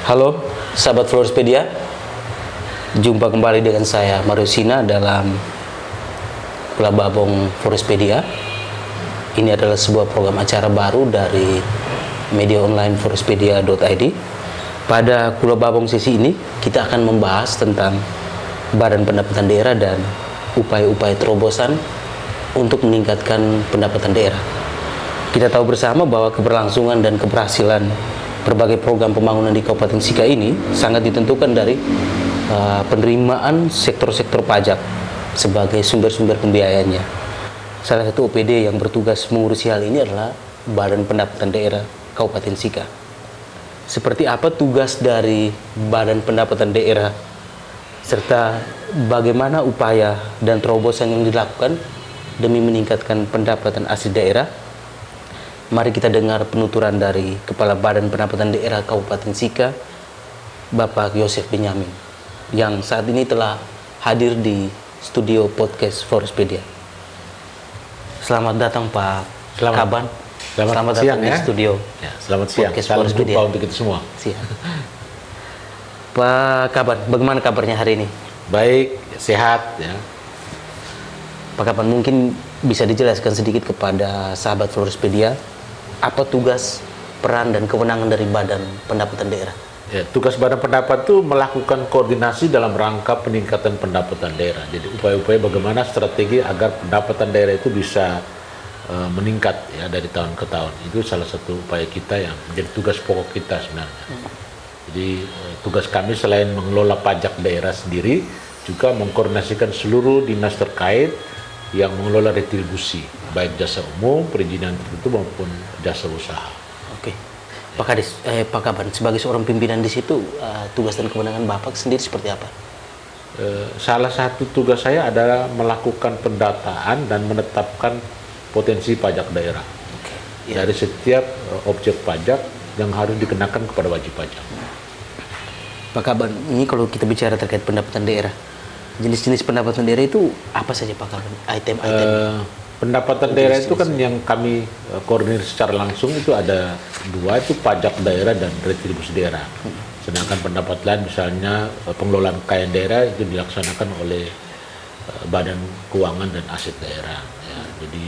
Halo, sahabat Florispedia. Jumpa kembali dengan saya, Mario Sina, dalam Kula Babong Florispedia. Ini adalah sebuah program acara baru dari media online florispedia.id. Pada Kula Babong sesi ini, kita akan membahas tentang Badan Pendapatan Daerah dan upaya-upaya terobosan untuk meningkatkan pendapatan daerah. Kita tahu bersama bahwa keberlangsungan dan keberhasilan berbagai program pembangunan di Kabupaten Sika ini sangat ditentukan dari penerimaan sektor-sektor pajak sebagai sumber-sumber pembiayaannya. Salah satu OPD yang bertugas mengurusi hal ini adalah Badan Pendapatan Daerah Kabupaten Sika. Seperti apa tugas dari Badan Pendapatan Daerah serta bagaimana upaya dan terobosan yang dilakukan demi meningkatkan pendapatan asli daerah? Mari kita dengar penuturan dari Kepala Badan Pendapatan Daerah Kabupaten Sika, Bapak Yosef Benyamin, yang saat ini telah hadir di studio podcast Florispedia. Selamat datang Pak Kaban. Selamat datang siang, di studio. Ya, selamat siang. Salam jumpa untuk kita semua. Siap. Pak Kaban, bagaimana kabarnya hari ini? Baik, sehat ya. Pak Kaban, mungkin bisa dijelaskan sedikit kepada sahabat Florispedia apa tugas, peran, dan kewenangan dari Badan Pendapatan Daerah? Ya, tugas Badan Pendapat itu melakukan koordinasi dalam rangka peningkatan pendapatan daerah. Jadi upaya-upaya bagaimana strategi agar pendapatan daerah itu bisa meningkat ya dari tahun ke tahun. Itu salah satu upaya kita yang menjadi tugas pokok kita sebenarnya. Jadi tugas kami selain mengelola pajak daerah sendiri, juga mengkoordinasikan seluruh dinas terkait yang mengelola retribusi, baik jasa umum, perizinan tertentu maupun jasa usaha. Oke, Pak Kadis, Pak Kaban, sebagai seorang pimpinan di situ, tugas dan kewenangan Bapak sendiri seperti apa? Salah satu tugas saya adalah melakukan pendataan dan menetapkan potensi pajak daerah. Oke, ya. Dari setiap objek pajak yang harus dikenakan kepada wajib pajak. Pak Kaban, ini kalau kita bicara terkait pendapatan daerah, jenis-jenis pendapatan daerah itu apa saja Pak Kaban? Item-item? Pendapatan daerah itu kan yang kami koordinir secara langsung itu ada dua, itu pajak daerah dan retribusi daerah. Sedangkan pendapat lain misalnya pengelolaan kekayaan daerah itu dilaksanakan oleh Badan Keuangan dan Aset Daerah. Ya, jadi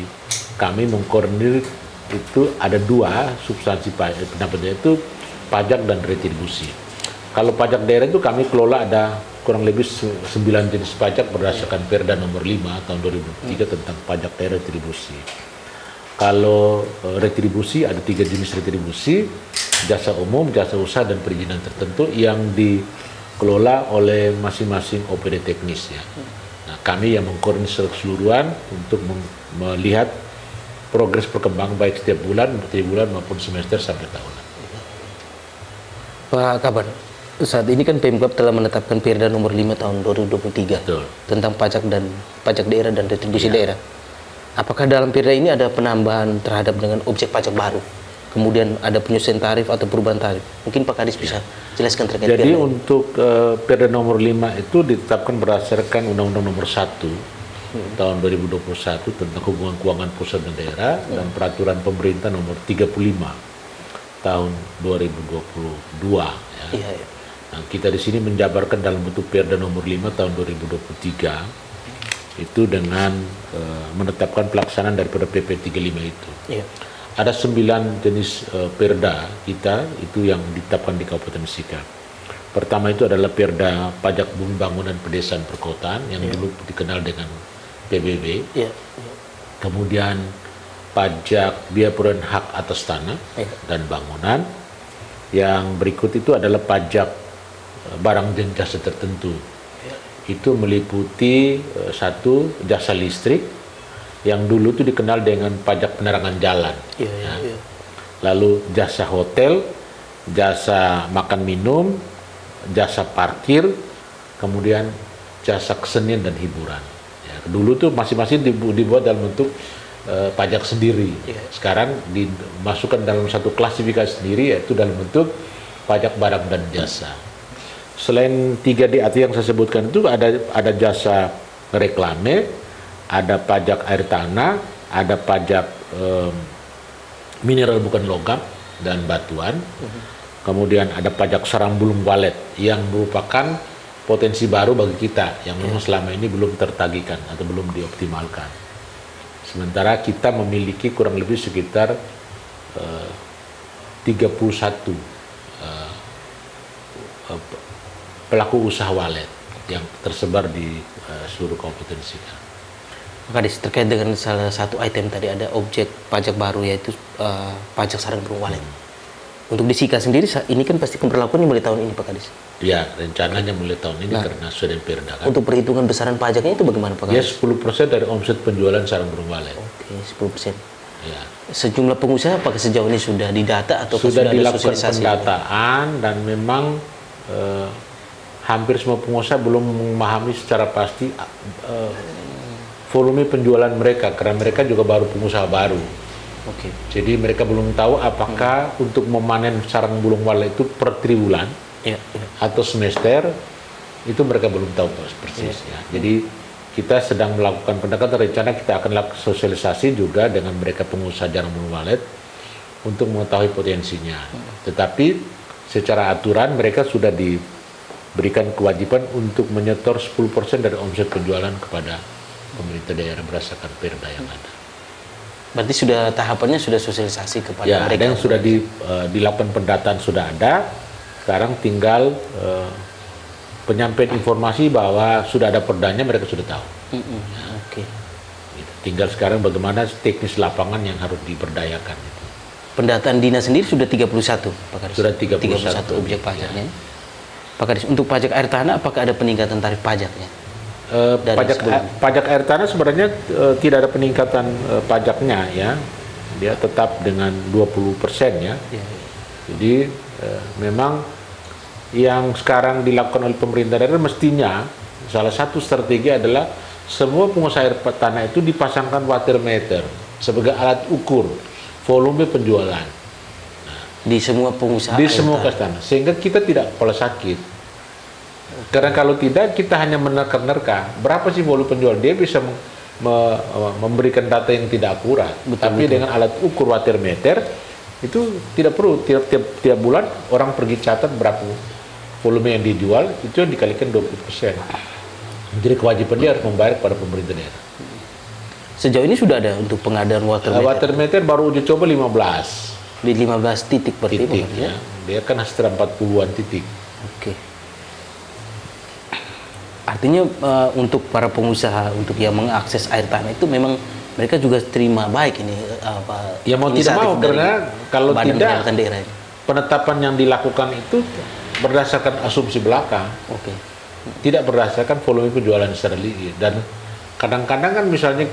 kami mengkoordinir itu ada dua substansi pendapatan daerah, itu pajak dan retribusi. Kalau pajak daerah itu kami kelola ada kurang lebih 9 jenis pajak berdasarkan Perda nomor 5 tahun 2003 tentang pajak daerah retribusi. Kalau retribusi ada 3 jenis retribusi, jasa umum, jasa usaha, dan perizinan tertentu yang dikelola oleh masing-masing OPD teknis ya. Nah, kami yang mengkoordinir secara keseluruhan untuk melihat progres perkembangan baik setiap bulan maupun semester sampai tahunan. Pak Kaban, saat ini kan Pemkab telah menetapkan Perda nomor 5 tahun 2023 Betul. tentang pajak daerah dan retribusi daerah. Apakah dalam Perda ini ada penambahan terhadap dengan objek pajak baru? Kemudian ada penyesuaian tarif atau perubahan tarif? Mungkin Pak Kadis bisa jelaskan terkait Perda. Jadi untuk Perda nomor 5 itu ditetapkan berdasarkan Undang-Undang nomor 1 tahun 2021 tentang hubungan keuangan pusat dan daerah dan peraturan pemerintah nomor 35 tahun 2022 ya. Iya, iya. Nah, kita di sini menjabarkan dalam bentuk Perda nomor 5 tahun 2023 itu dengan menetapkan pelaksanaan daripada PP 35 itu. Iya. Ada 9 jenis Perda kita itu yang ditetapkan di Kabupaten Sika. Pertama itu adalah Perda Pajak Bumi Bangunan Pedesaan Perkotaan yang dulu dikenal dengan PBB. Iya. Kemudian pajak biaya perolehan hak atas tanah dan bangunan. Yang berikut itu adalah pajak barang dan jasa tertentu. Itu meliputi satu, jasa listrik yang dulu itu dikenal dengan pajak penerangan jalan. Iya. Lalu jasa hotel, jasa makan minum, jasa parkir, kemudian jasa kesenian dan hiburan. Ya, dulu tuh masing-masing dibuat dalam bentuk pajak sendiri. Sekarang dimasukkan dalam satu klasifikasi sendiri, yaitu dalam bentuk pajak barang dan jasa. Selain 3D yang saya sebutkan itu ada jasa reklame, ada pajak air tanah, ada pajak mineral bukan logam dan batuan. kemudian ada pajak sarang burung walet yang merupakan potensi baru bagi kita yang memang selama ini belum tertagihkan atau belum dioptimalkan. Sementara kita memiliki kurang lebih sekitar 31 pelaku usaha walet yang tersebar di seluruh kabupaten Sika. Pak Kadis, terkait dengan salah satu item tadi ada objek pajak baru yaitu pajak sarang burung walet. Untuk di Sika sendiri ini kan pasti pemberlakuannya mulai tahun ini Pak Kadis. Ya, rencananya mulai tahun ini karena sudah diperda kan. Untuk perhitungan besaran pajaknya itu bagaimana Pak Ya, Kadis? 10% dari omset penjualan sarang burung walet. Oke, 10%. Ya. Sejumlah pengusaha apakah sejauh ini sudah didata atau Sudah ada dilakukan sosialisasi? pendataan dan memang hampir semua pengusaha belum memahami secara pasti volume penjualan mereka karena mereka juga baru pengusaha baru. Oke. Jadi mereka belum tahu apakah untuk memanen sarang burung walet itu per triwulan atau semester, itu mereka belum tahu persis ya. Jadi kita sedang melakukan pendekatan, rencana kita akan lakukan sosialisasi juga dengan mereka pengusaha sarang burung walet untuk mengetahui potensinya. Tetapi secara aturan mereka sudah diberikan kewajiban untuk menyetor 10% dari omset penjualan kepada pemerintah daerah berdasarkan perda yang ada. Berarti sudah tahapannya sudah sosialisasi kepada Ya, mereka. ada yang sudah dilakukan pendataan sudah ada. Sekarang tinggal penyampaian informasi bahwa sudah ada perdanya, mereka sudah tahu. Oke. Gitu. Tinggal sekarang bagaimana teknis lapangan yang harus diperdayakan. Gitu. Pendataan dinas sendiri sudah 31 Pak Kadis. Sudah 31 objek pajaknya. Pak Kadis, untuk pajak air tanah apakah ada peningkatan tarif pajaknya? Pajak air tanah sebenarnya tidak ada peningkatan pajaknya ya, dia tetap dengan 20% ya. Jadi memang yang sekarang dilakukan oleh pemerintah daerah mestinya salah satu strategi adalah semua pengusaha air tanah itu dipasangkan water meter sebagai alat ukur volume penjualan Di semua pengusaha di air semua tanah. tanah, sehingga kita tidak pola sakit. Karena kalau tidak kita hanya menerka-nerka berapa sih volume penjual, dia bisa memberikan data yang tidak akurat. Tapi dengan alat ukur water meter itu tidak perlu tiap bulan orang pergi catat berapa volume yang dijual, itu yang dikalikan 20%. Jadi kewajiban dia harus membayar kepada pemerintah daerah. Sejauh ini sudah ada untuk pengadaan water meter Water meter baru uji coba 15 di 15 titik berarti Pak titik Kadis, ya. Dia kan sekitar 40-an titik. Oke. Artinya untuk para pengusaha untuk yang mengakses air tanah itu memang mereka juga terima baik ini Ya mau tidak mau, karena kalau Badan tidak Pendapatan Daerah ini. penetapan yang dilakukan itu berdasarkan asumsi belaka, Oke. tidak berdasarkan volume penjualan secara legit. Dan kadang-kadang kan misalnya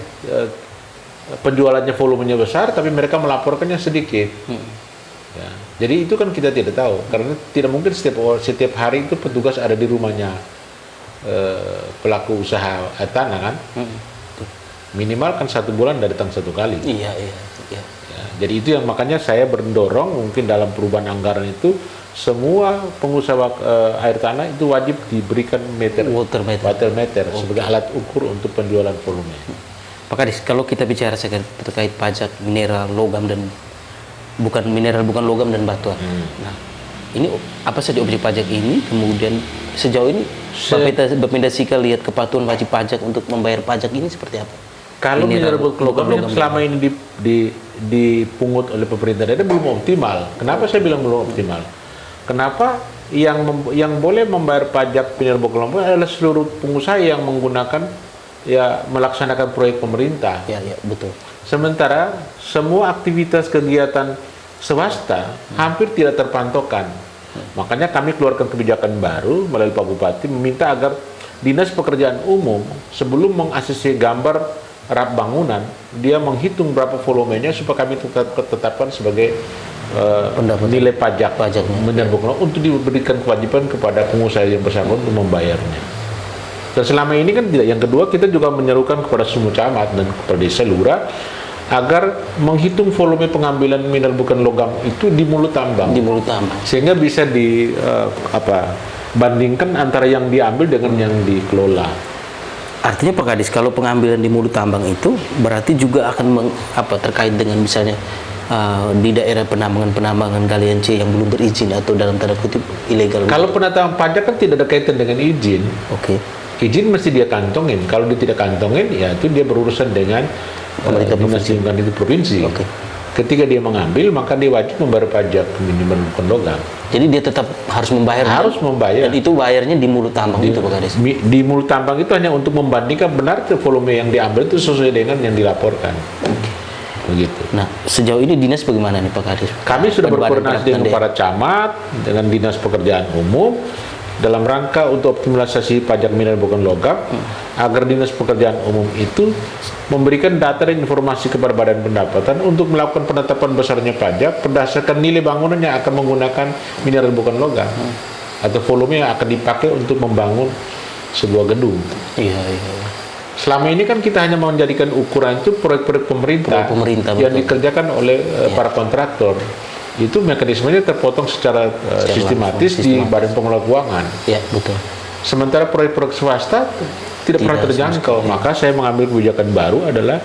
penjualannya volumenya besar tapi mereka melaporkannya sedikit. Ya, jadi itu kan kita tidak tahu, karena tidak mungkin setiap hari itu petugas ada di rumahnya pelaku usaha air tanah kan. Minimal kan 1 bulan datang 1 kali. Iya. Ya, jadi itu yang makanya saya mendorong mungkin dalam perubahan anggaran itu semua pengusaha air tanah itu wajib diberikan water meter sebagai alat ukur untuk penjualan volume. Pak Kadis, kalau kita bicara terkait pajak mineral, logam dan bukan logam dan batuan. Nah, ini apa saja objek pajak ini? Kemudian sejauh ini Bapenda Sika lihat kepatuhan wajib pajak untuk membayar pajak ini seperti apa? Kalau mineral logam yang selama ini dipungut oleh pemerintah daerah belum optimal. Kenapa saya bilang belum optimal? Kenapa yang boleh membayar pajak mineral logam adalah seluruh pengusaha yang menggunakan melaksanakan proyek pemerintah. Ya, betul. Sementara semua aktivitas kegiatan swasta hampir tidak terpantaukan. Makanya kami keluarkan kebijakan baru melalui Pak Bupati meminta agar Dinas Pekerjaan Umum sebelum mengaksesi gambar rap bangunan, dia menghitung berapa volumenya supaya kami tetapkan sebagai nilai pajaknya untuk diberikan kewajiban kepada pengusaha yang bersangkutan untuk membayarnya. Dan selama ini kan tidak. Yang kedua, kita juga menyerukan kepada semua camat dan kepada desa lurah agar menghitung volume pengambilan mineral bukan logam itu di mulut tambang. Sehingga bisa bandingkan antara yang diambil dengan yang dikelola. Artinya Pak Kadis, kalau pengambilan di mulut tambang itu berarti juga akan terkait dengan misalnya di daerah penambangan galian C yang belum berizin atau dalam tanda kutip ilegal? Kalau penataan pajak kan tidak ada kaitan dengan izin. Oke. Izin mesti dia kantongin. Kalau dia tidak kantongin, ya itu dia berurusan dengan Pemerintah dinas provinsi. lingkungan itu provinsi. Oke. Ketika dia mengambil, maka dia wajib membayar pajak minimal bukan logam. Jadi dia tetap harus membayar. Harus membayar. Dan itu bayarnya di mulut tambang itu Pak Kades. Di mulut tambang itu hanya untuk membandingkan benar volume yang diambil itu sesuai dengan yang dilaporkan. Begitu. Nah, sejauh ini dinas bagaimana nih Pak Kades? Kami sudah Dan Badan berkoordinasi dengan Pendapatan para camat, dengan dinas pekerjaan umum, dalam rangka untuk optimalisasi pajak mineral bukan logam, agar dinas pekerjaan umum itu memberikan data dan informasi kepada Badan Pendapatan untuk melakukan penetapan besarnya pajak berdasarkan nilai bangunan yang akan menggunakan mineral bukan logam atau volume yang akan dipakai untuk membangun sebuah gedung. Iya, iya. Selama ini kan kita hanya menjadikan ukuran itu proyek-proyek pemerintah, Proyek pemerintah, yang betul. dikerjakan oleh para kontraktor. Itu mekanismenya terpotong secara sistematis di Badan Pengelola Keuangan. Ya, betul. Sementara proyek-proyek swasta tidak pernah Tidak terjangkau. Maka saya mengambil kebijakan baru adalah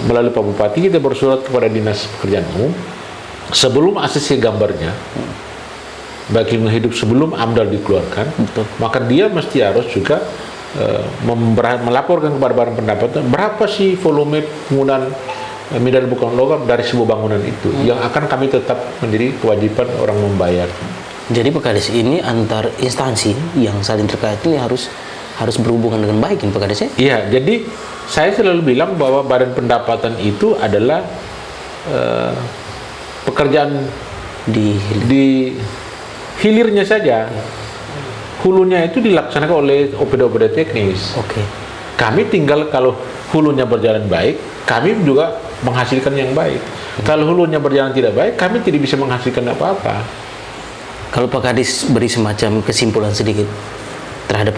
melalui Pak Bupati kita bersurat kepada Dinas Pekerjaan Umum sebelum ACC gambarnya, bagi yang hidup sebelum AMDAL dikeluarkan, Betul. maka dia mesti harus juga melaporkan kepada Badan Pendapatan berapa sih volume penggunaan mineral bukan logam dari sebuah bangunan itu yang akan kami tetap menjadi kewajiban orang membayar. Jadi Pak Kades, ini antar instansi yang saling terkait ini harus berhubungan dengan baik ini Pak Kades ya? Iya, jadi saya selalu bilang bahwa Badan Pendapatan itu adalah pekerjaan di hilirnya saja. Hulunya itu dilaksanakan oleh OPD-OPD teknis. Oke. Kami tinggal kalau hulunya berjalan baik, kami juga menghasilkan yang baik. Kalau hulunya berjalan tidak baik, kami tidak bisa menghasilkan apa-apa. Kalau Pak Kades beri semacam kesimpulan sedikit terhadap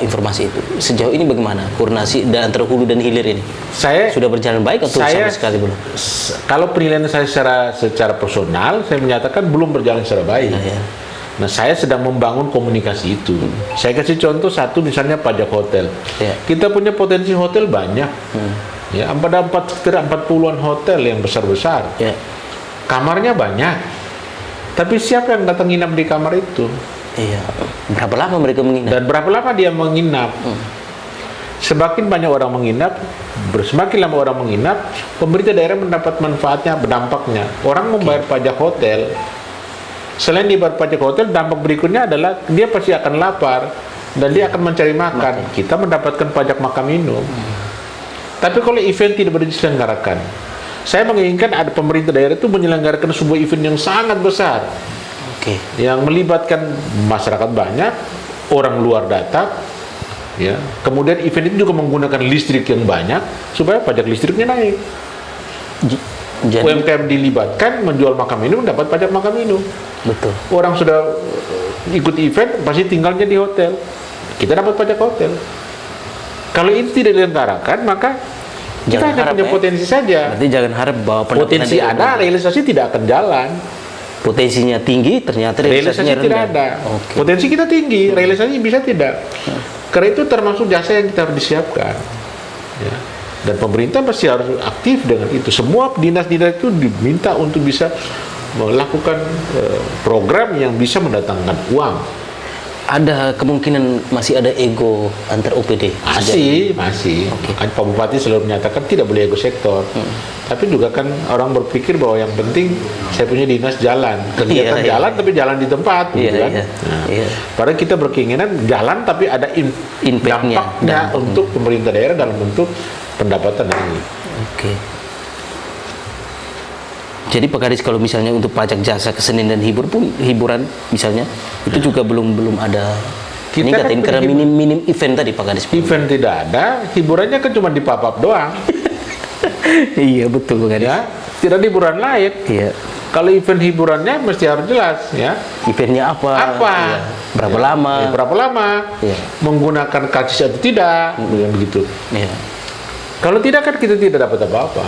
informasi itu, sejauh ini bagaimana koordinasi dan antara hulu dan hilir ini? Saya Sudah berjalan baik atau sama sekali belum? Kalau penilaian saya secara personal, saya menyatakan belum berjalan secara baik. Ya, ya. Nah, saya sedang membangun komunikasi itu. Saya kasih contoh satu, misalnya pajak hotel. Ya. Kita punya potensi hotel banyak. Ya, ada 40-an hotel yang besar-besar. Ya. Kamarnya banyak. Tapi siapa yang datang nginap di kamar itu? Iya. Berapa lama mereka menginap? Dan berapa lama dia menginap? Semakin banyak orang menginap, semakin lama orang menginap, pemerintah daerah mendapat manfaatnya, berdampaknya. Orang membayar pajak hotel. Selain dibayar pajak hotel, dampak berikutnya adalah dia pasti akan lapar dan dia akan mencari makan. Kita mendapatkan pajak makan minum. Tapi kalau event tidak diselenggarakan, saya menginginkan ada pemerintah daerah itu menyelenggarakan sebuah event yang sangat besar, Oke. yang melibatkan masyarakat banyak, orang luar datang, ya. Kemudian event itu juga menggunakan listrik yang banyak supaya pajak listriknya naik. Jadi UMKM dilibatkan menjual makan minum dapat pajak makan minum. betul. Orang sudah ikut event pasti tinggalnya di hotel, kita dapat pajak hotel. Kalau itu tidak dilenggarakan, maka kita Jangan hanya harap, punya ya. potensi saja. Berarti jangan harap bahwa Potensi ada, realisasi tidak akan jalan. potensinya tinggi, ternyata Realisasi realisasinya tidak rendah. ada. Oke. Potensi kita tinggi, realisasi bisa tidak. Karena itu termasuk jasa yang kita harus disiapkan. Ya. Dan pemerintah pasti harus aktif dengan itu. Semua dinas-dinas itu diminta untuk bisa melakukan program yang bisa mendatangkan uang. Ada kemungkinan masih ada ego antar OPD. Masih. Kan Pak Bupati selalu menyatakan tidak boleh ego sektor. Tapi juga kan orang berpikir bahwa yang penting saya punya dinas jalan, kegiatan Iya, jalan tapi jalan di tempat, gitu kan. Iya. Nah, Iya. padahal kita berkeinginan jalan tapi ada Impact-nya, dampaknya untuk pemerintah daerah dalam bentuk pendapatan ini. Oke. Jadi Pak Kades, kalau misalnya untuk pajak jasa kesenian dan hiburan misalnya itu juga belum ada Kita peningkatan kan karena minim event tadi Pak Kades. Event tidak ada, hiburannya kan cuma di pop-up doang. Iya betul Pak Kades. Ya, tidak ada hiburan lain. Iya. Kalau event hiburannya mesti harus jelas, ya. Eventnya apa? Iya. Berapa Ya, lama? berapa lama? Iya. Menggunakan karcis atau tidak? Begitu. Iya. Kalau tidak kan kita tidak dapat apa-apa.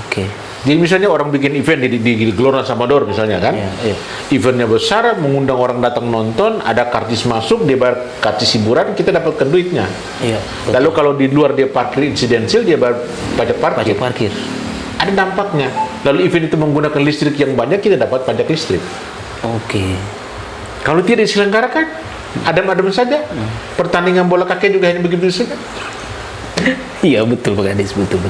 Oke. Jadi misalnya orang bikin event di Gelora Samador misalnya kan, Iya. eventnya besar, mengundang orang datang nonton, ada karcis masuk, dia bayar karcis hiburan, kita dapatkan duitnya. Iya. betul. Lalu kalau di luar dia parkir insidensial, dia bayar pajak parkir. Pajak parkir. Ada dampaknya. lalu event itu menggunakan listrik yang banyak, kita dapat pajak listrik. Oke. Kalau tidak diselenggarakan, adem-adem saja. Pertandingan bola kaki juga hanya begitu saja. Iya betul Pak Kadis, betul.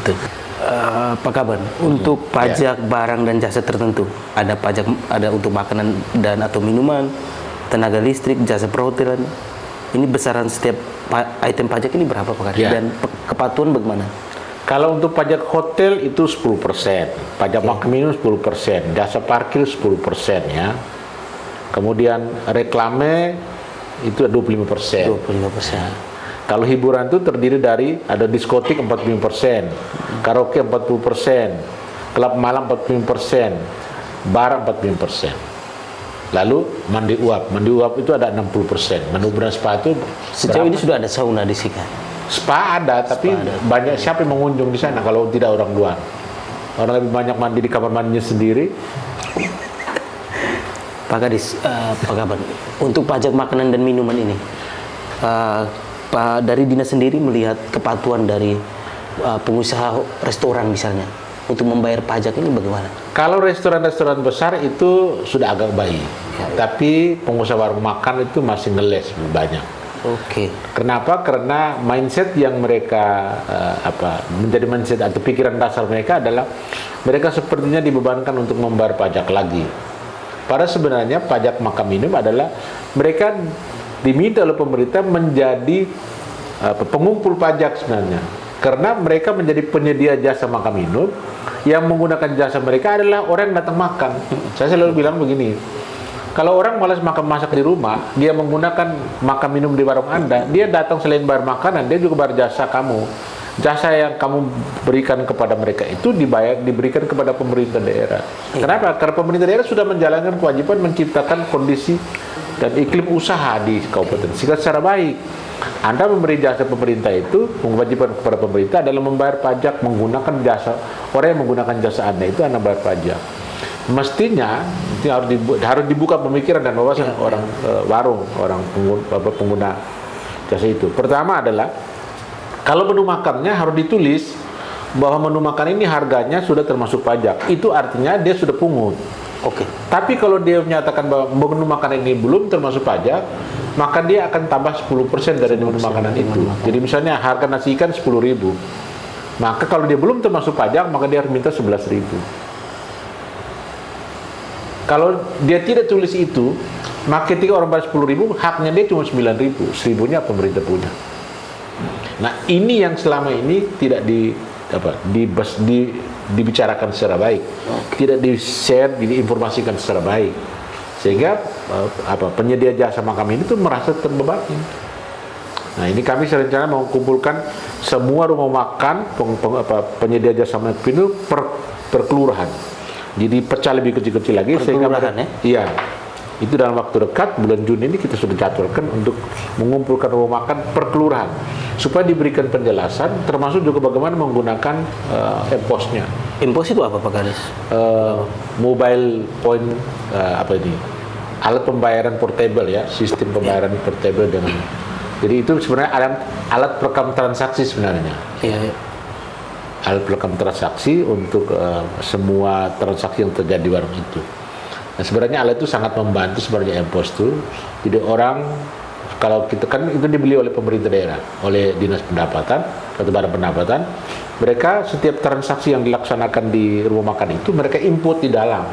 Pak Kaban, untuk pajak barang dan jasa tertentu, ada pajak, ada untuk makanan dan atau minuman, tenaga listrik, jasa perhotelan. Ini besaran setiap item pajak ini berapa Pak Kadis? Dan kepatuhan bagaimana? Kalau untuk pajak hotel itu 10%, pajak makan minum 10%, jasa parkir 10% ya. Kemudian reklame itu 25%. 25%. Kalau hiburan itu terdiri dari ada diskotik 45%, karaoke 40%, klub malam 45%, bar 45%. Lalu mandi uap itu ada 60%. Menu spa itu sejauh ini sudah ada sauna di sini. Spa ada, tapi banyak siapa yang mengunjung di sana kalau tidak orang luar. Orang lebih banyak mandi di kamar mandinya sendiri. Pak Kadis, Pak Kaban, untuk pajak makanan dan minuman ini, Pak dari dinas sendiri melihat kepatuhan dari pengusaha restoran misalnya untuk membayar pajak ini bagaimana? Kalau restoran-restoran besar itu sudah agak baik, tapi pengusaha warung makan itu masih ngeles banyak. Oke. Kenapa? Karena mindset yang mereka menjadi mindset atau pikiran dasar mereka adalah mereka sepertinya dibebankan untuk membayar pajak lagi. Padahal sebenarnya pajak makan minum adalah mereka diminta oleh pemerintah menjadi pengumpul pajak sebenarnya. Karena mereka menjadi penyedia jasa makan minum, yang menggunakan jasa mereka adalah orang yang datang makan. Saya selalu bilang begini, kalau orang malas masak di rumah, dia menggunakan makan minum di warung Anda, dia datang selain bayar makanan, dia juga bayar jasa kamu. Jasa yang kamu berikan kepada mereka itu diberikan kepada pemerintah daerah. Kenapa? Karena pemerintah daerah sudah menjalankan kewajiban menciptakan kondisi dan iklim usaha di kabupaten sehingga secara baik. Anda memberi jasa pemerintah itu, kewajiban kepada pemerintah adalah membayar pajak menggunakan jasa. Orang yang menggunakan jasa Anda itu Anda bayar pajak. Mestinya itu harus dibuka pemikiran dan wawasan orang orang pengguna jasa itu. Pertama adalah kalau menu makannya harus ditulis bahwa menu makan ini harganya sudah termasuk pajak. Itu artinya dia sudah pungut. Oke. Tapi kalau dia menyatakan bahwa menu makanan ini belum termasuk pajak, maka dia akan tambah 10% dari menu makanan itu. Jadi misalnya harga nasi ikan 10.000. Maka kalau dia belum termasuk pajak, maka dia harus minta 11.000. Kalau dia tidak tulis itu, maka ketika orang bayar 10.000, haknya dia cuma 9.000. 1.000-nya pemerintah punya. Nah, ini yang selama ini tidak dibicarakan secara baik, tidak di-share, diinformasikan secara baik, sehingga penyedia jasa makan ini itu merasa terbebani. Nah, ini kami serencana mau kumpulkan semua rumah makan penyedia jasa makan itu per kelurahan. Jadi pecah lebih kecil-kecil lagi sehingga iya. Itu dalam waktu dekat bulan Juni ini kita sudah jadwalkan untuk mengumpulkan rumah makan per kelurahan supaya diberikan penjelasan termasuk juga bagaimana menggunakan EMPOS-nya. EMPOS itu apa Pak Kadis? Mobile point alat pembayaran portable ya, sistem pembayaran portable dengan. Jadi itu sebenarnya alat perekam transaksi sebenarnya. Iya. Alat perekam transaksi untuk semua transaksi yang terjadi di warung itu. Nah, sebenarnya alat itu sangat membantu sebenarnya EMPOS itu. Jadi orang kalau kita kan itu dibeli oleh pemerintah daerah, oleh dinas pendapatan atau badan pendapatan, mereka setiap transaksi yang dilaksanakan di rumah makan itu mereka input di dalam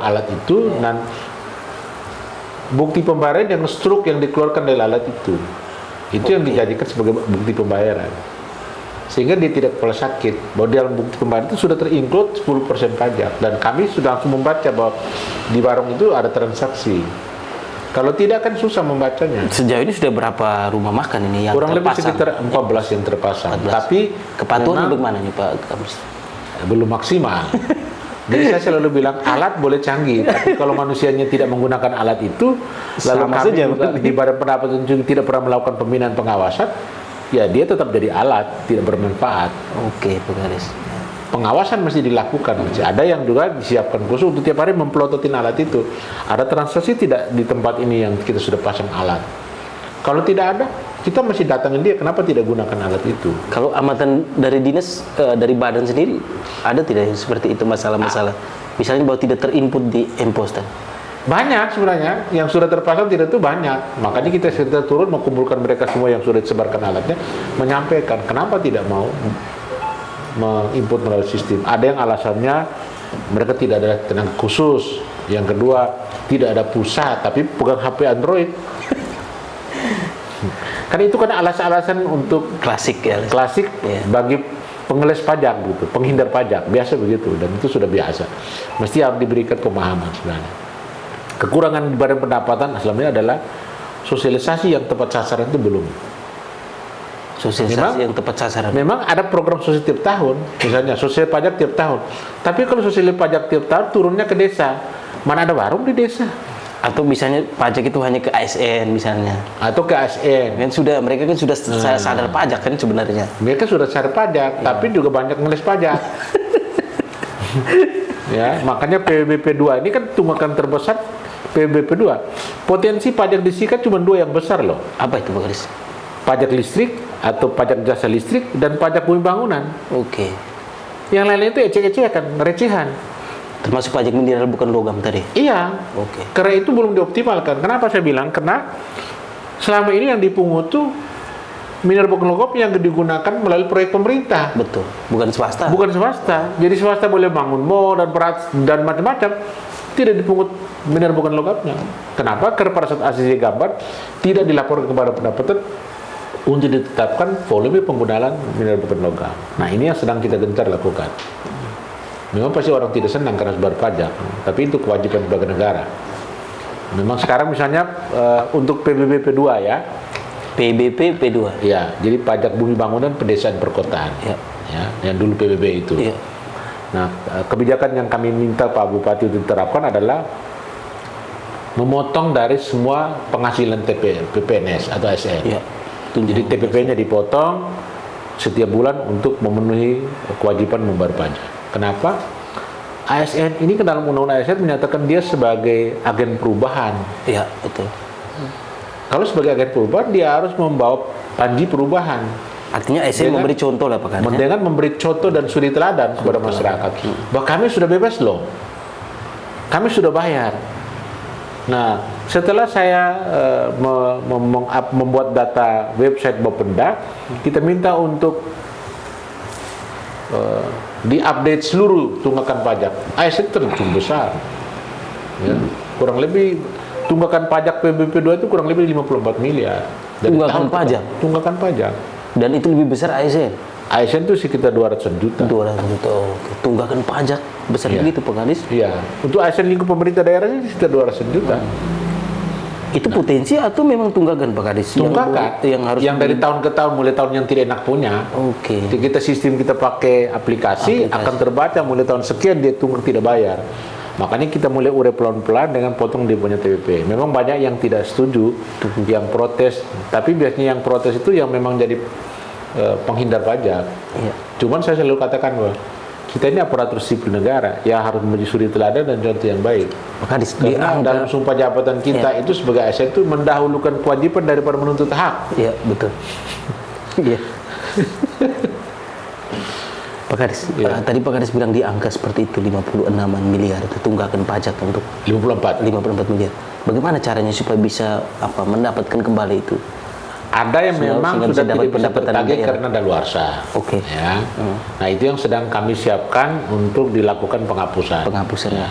alat itu dan bukti pembayaran yang struk yang dikeluarkan dari alat itu yang dijadikan sebagai bukti pembayaran. Sehingga dia tidak kepala sakit bahwa dalam bukti pembayaran itu sudah terinclude 10% pajak dan kami sudah langsung membaca bahwa di warung itu ada transaksi. Kalau tidak kan susah membacanya. Sejauh ini sudah berapa rumah makan ini yang kurang terpasang? Lebih sekitar 14 yang terpasang. 14. Tapi kepatuhan bagaimana nih Pak Kadis? Belum maksimal. Jadi saya selalu bilang alat boleh canggih, tapi kalau manusianya tidak menggunakan alat itu, lalu kami juga di badan pendapatan tidak pernah melakukan pembinaan pengawasan, ya dia tetap jadi alat, tidak bermanfaat. Oke, Pak Kadis. Pengawasan mesti dilakukan. Ada yang juga disiapkan khusus untuk tiap hari mempelototin alat itu. Ada transaksi tidak di tempat ini yang kita sudah pasang alat. Kalau tidak ada, kita masih datangin dia, kenapa tidak gunakan alat itu? Kalau amatan dari dinas, dari badan sendiri, ada tidak yang seperti itu masalah-masalah? Misalnya bahwa tidak terinput di M-Pos. Banyak sebenarnya, yang sudah terpasang tidak itu banyak. Makanya kita turun mengumpulkan mereka semua yang sudah disebarkan alatnya, menyampaikan kenapa tidak mau menginput melalui sistem. Ada yang alasannya mereka tidak ada tenaga khusus. Yang kedua, tidak ada pulsa, tapi pegang HP Android. Karena itu kan alasan-alasan untuk Klasik ya. klasik bagi pengeles pajak gitu, penghindar pajak, biasa begitu, dan itu sudah biasa. Mesti harus diberikan pemahaman sebenarnya. Kekurangan di badan pendapatan sebenarnya adalah sosialisasi yang tepat sasaran itu belum. Sosialisasi yang tepat sasaran. Memang ada program sosial tiap tahun, misalnya sosial pajak tiap tahun. Tapi kalau sosial pajak tiap tahun turunnya ke desa, mana ada warung di desa? Atau misalnya pajak itu hanya ke ASN misalnya. Atau ke ASN. Kan sudah mereka kan sudah sadar pajak kan sebenarnya. Mereka sudah sadar pajak, tapi juga banyak ngeles pajak. Ya, makanya PBB 2 ini kan tunggakan terbesar PBB 2. Potensi pajak disikat cuma 2 yang besar loh. Apa itu Pak Kadis? Pajak listrik atau pajak jasa listrik dan pajak bumi bangunan. Oke. Yang lain itu ecek-ecekan, recehan. Termasuk pajak mineral bukan logam tadi. Iya. Oke. Karena itu belum dioptimalkan. Kenapa saya bilang? Karena selama ini yang dipungut tuh mineral bukan logam yang digunakan melalui proyek pemerintah. Betul. Bukan swasta. Bukan swasta. Jadi swasta boleh bangun mall dan macam-macam. Tidak dipungut mineral bukan logamnya. Kenapa? Karena pada saat ACC gambar tidak dilaporkan kepada pendapatan untuk ditetapkan volume penggunaan mineral bukan logam. Nah, ini yang sedang kita gencar lakukan. Memang pasti orang tidak senang karena sebar pajak, tapi itu kewajiban sebagai negara. Memang sekarang misalnya untuk PBB P2 ya. PBP P2. Ya, jadi pajak bumi bangunan pedesaan perkotaan. Ya. Ya, yang dulu PBB itu. Ya. Nah, kebijakan yang kami minta Pak Bupati untuk diterapkan adalah memotong dari semua penghasilan PPNS atau ASN. Ya. Jadi TPP-nya dipotong setiap bulan untuk memenuhi kewajiban membayar pajak. Kenapa? ASN ini ke dalam undang-undang ASN menyatakan dia sebagai agen perubahan. Iya, betul. Kalau sebagai agen perubahan dia harus membawa panji perubahan. Artinya ASN memberi contoh lah Pak Kadis. Dengan memberi contoh dan suri teladan kepada masyarakat. Bahwa kami sudah bebas loh. Kami sudah bayar. Nah, setelah saya membuat data website Bapenda, kita minta untuk diupdate seluruh tunggakan pajak. ASN terhitung besar. Ya, kurang lebih tunggakan pajak PBP2 itu kurang lebih 54 miliar. Tunggakan pajak? Tunggakan pajak. Dan itu lebih besar ASN? ASN itu sekitar 200 juta. 200 juta, oke. Tunggakan pajak besar begitu Pak Kadis? Iya. Untuk ASN lingkup pemerintah daerahnya sekitar 200 juta. Itu potensi atau memang tunggakan Pak Kadis? Tunggakan. Yang dari tahun ke tahun, mulai tahun yang tidak enak punya. Oke. Jadi kita sistem kita pakai aplikasi akan terbaca mulai tahun sekian dia tunggak tidak bayar. Makanya kita mulai urep pelan-pelan dengan potong dia punya TPP. Memang banyak yang tidak setuju, yang protes. Tapi biasanya yang protes itu yang memang jadi penghindar pajak. Iya. Cuman saya selalu katakan bahwa kita ini aparatur sipil negara yang harus menjadi suri teladan dan contoh yang baik. Pak Kadis, Karena dalam sumpah jabatan kita itu sebagai ASN itu mendahulukan kewajiban daripada menuntut hak. Iya, betul. Iya. Pak Kadis, tadi Pak Kadis bilang di angka seperti itu 56 miliar itu tunggakan pajak untuk 54 miliar. Bagaimana caranya supaya bisa mendapatkan kembali itu? Ada yang memang sudah tidak bisa tertagih karena daluarsa. Oke. Ya. Nah, itu yang sedang kami siapkan untuk dilakukan penghapusan. Penghapusan. Ya.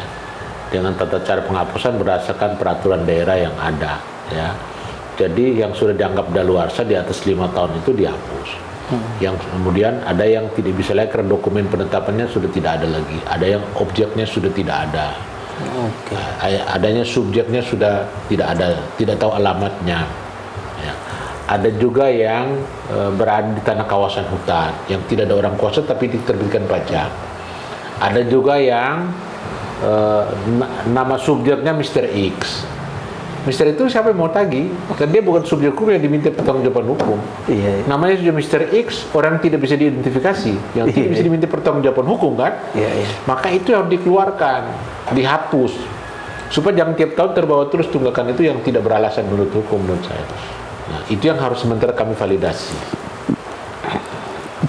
Dengan tata cara penghapusan berdasarkan peraturan daerah yang ada. Ya. Jadi yang sudah dianggap daluarsa di atas 5 tahun itu dihapus. Yang kemudian ada yang tidak bisa lagi karena dokumen penetapannya sudah tidak ada lagi. Ada yang objeknya sudah tidak ada. Oke. Adanya subjeknya sudah tidak ada, tidak tahu alamatnya. Ya. Ada juga yang berada di tanah kawasan hutan yang tidak ada orang kuasa tapi diterbitkan pajak. Ada juga yang nama subjeknya Mr. X. Mr. itu siapa yang mau tagih? Karena dia bukan subjek hukum yang diminta pertanggungjawaban hukum. Iya. Namanya sudah Mr. X, orang tidak bisa diidentifikasi, yang tidak bisa diminta pertanggungjawaban hukum kan? Iya. Maka itu harus dikeluarkan, dihapus, supaya jangan tiap tahun terbawa terus tunggakan itu yang tidak beralasan menurut hukum menurut saya. Nah, itu yang harus sementara kami validasi.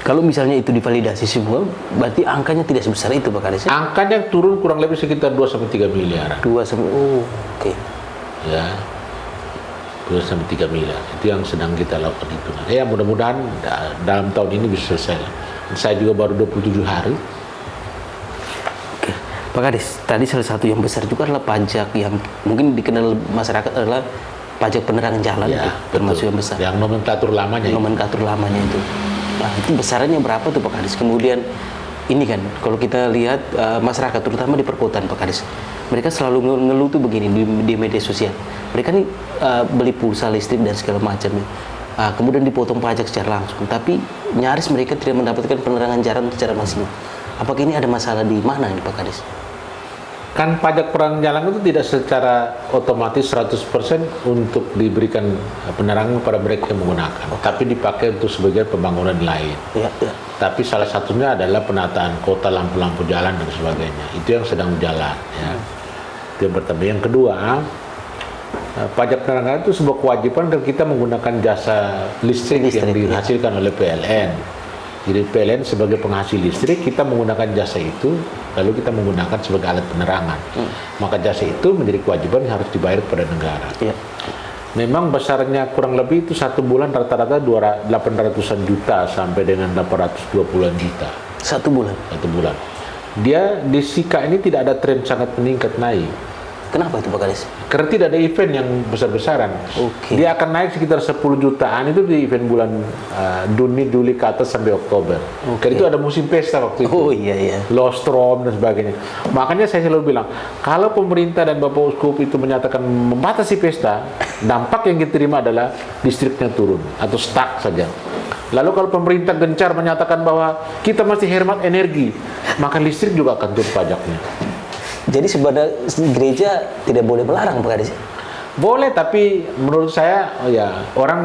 Kalau misalnya itu divalidasi semua, berarti angkanya tidak sebesar itu Pak Kades. Angkanya turun kurang lebih sekitar 2-3 miliar. 2 sampai oke. Ya. 2-3 miliar. Itu yang sedang kita lakukan itu. Ya, mudah-mudahan dalam tahun ini bisa selesai. Saya juga baru 27 hari. Oke. Pak Kades, tadi salah satu yang besar juga adalah pajak yang mungkin dikenal masyarakat adalah pajak penerangan jalan, Ya, termasuk betul. yang besar. Yang nomenklatur lamanya. Nomenklatur lamanya itu. Nah, itu besarannya berapa tuh Pak Kades? Kemudian ini kan, kalau kita lihat masyarakat terutama di perkotaan Pak Kades, mereka selalu ngeluh tuh begini di media sosial. Mereka nih beli pulsa listrik dan segala macamnya. Kemudian dipotong pajak secara langsung, tapi nyaris mereka tidak mendapatkan penerangan jalan secara maksimal. Apakah ini ada masalah di mana nih Pak Kades? Kan pajak penerangan jalan itu tidak secara otomatis 100% untuk diberikan penerangan kepada mereka yang menggunakan, tapi dipakai untuk sebagian pembangunan lain. Ya, ya. Tapi salah satunya adalah penataan kota, lampu-lampu jalan dan sebagainya. Itu yang sedang jalan. Ya. Itu yang pertama. Yang kedua, pajak penerangan itu sebuah kewajiban dan kita menggunakan jasa listrik yang dihasilkan oleh PLN. Jadi PLN sebagai penghasil listrik, kita menggunakan jasa itu, lalu kita menggunakan sebagai alat penerangan. Maka jasa itu menjadi kewajiban yang harus dibayar kepada negara. Ya. Memang besarnya kurang lebih itu satu bulan rata-rata 800-an juta sampai dengan 820-an juta. Satu bulan. Satu bulan. Dia di Sika ini tidak ada tren sangat meningkat naik. Kenapa itu Pak Kades? Karena tidak ada event yang besar-besaran. Oke. Dia akan naik sekitar 10 jutaan itu di event bulan Juli ke atas sampai Oktober. Karena itu ada musim pesta waktu itu. Oh iya iya. Lostrom dan sebagainya. Makanya saya selalu bilang, kalau pemerintah dan Bapak Uskup itu menyatakan membatasi pesta, dampak yang diterima adalah listriknya turun atau stuck saja. Lalu kalau pemerintah gencar menyatakan bahwa kita masih hemat energi, maka listrik juga akan turun pajaknya. Jadi sebenarnya gereja tidak boleh melarang Pak Kades? Boleh, tapi menurut saya orang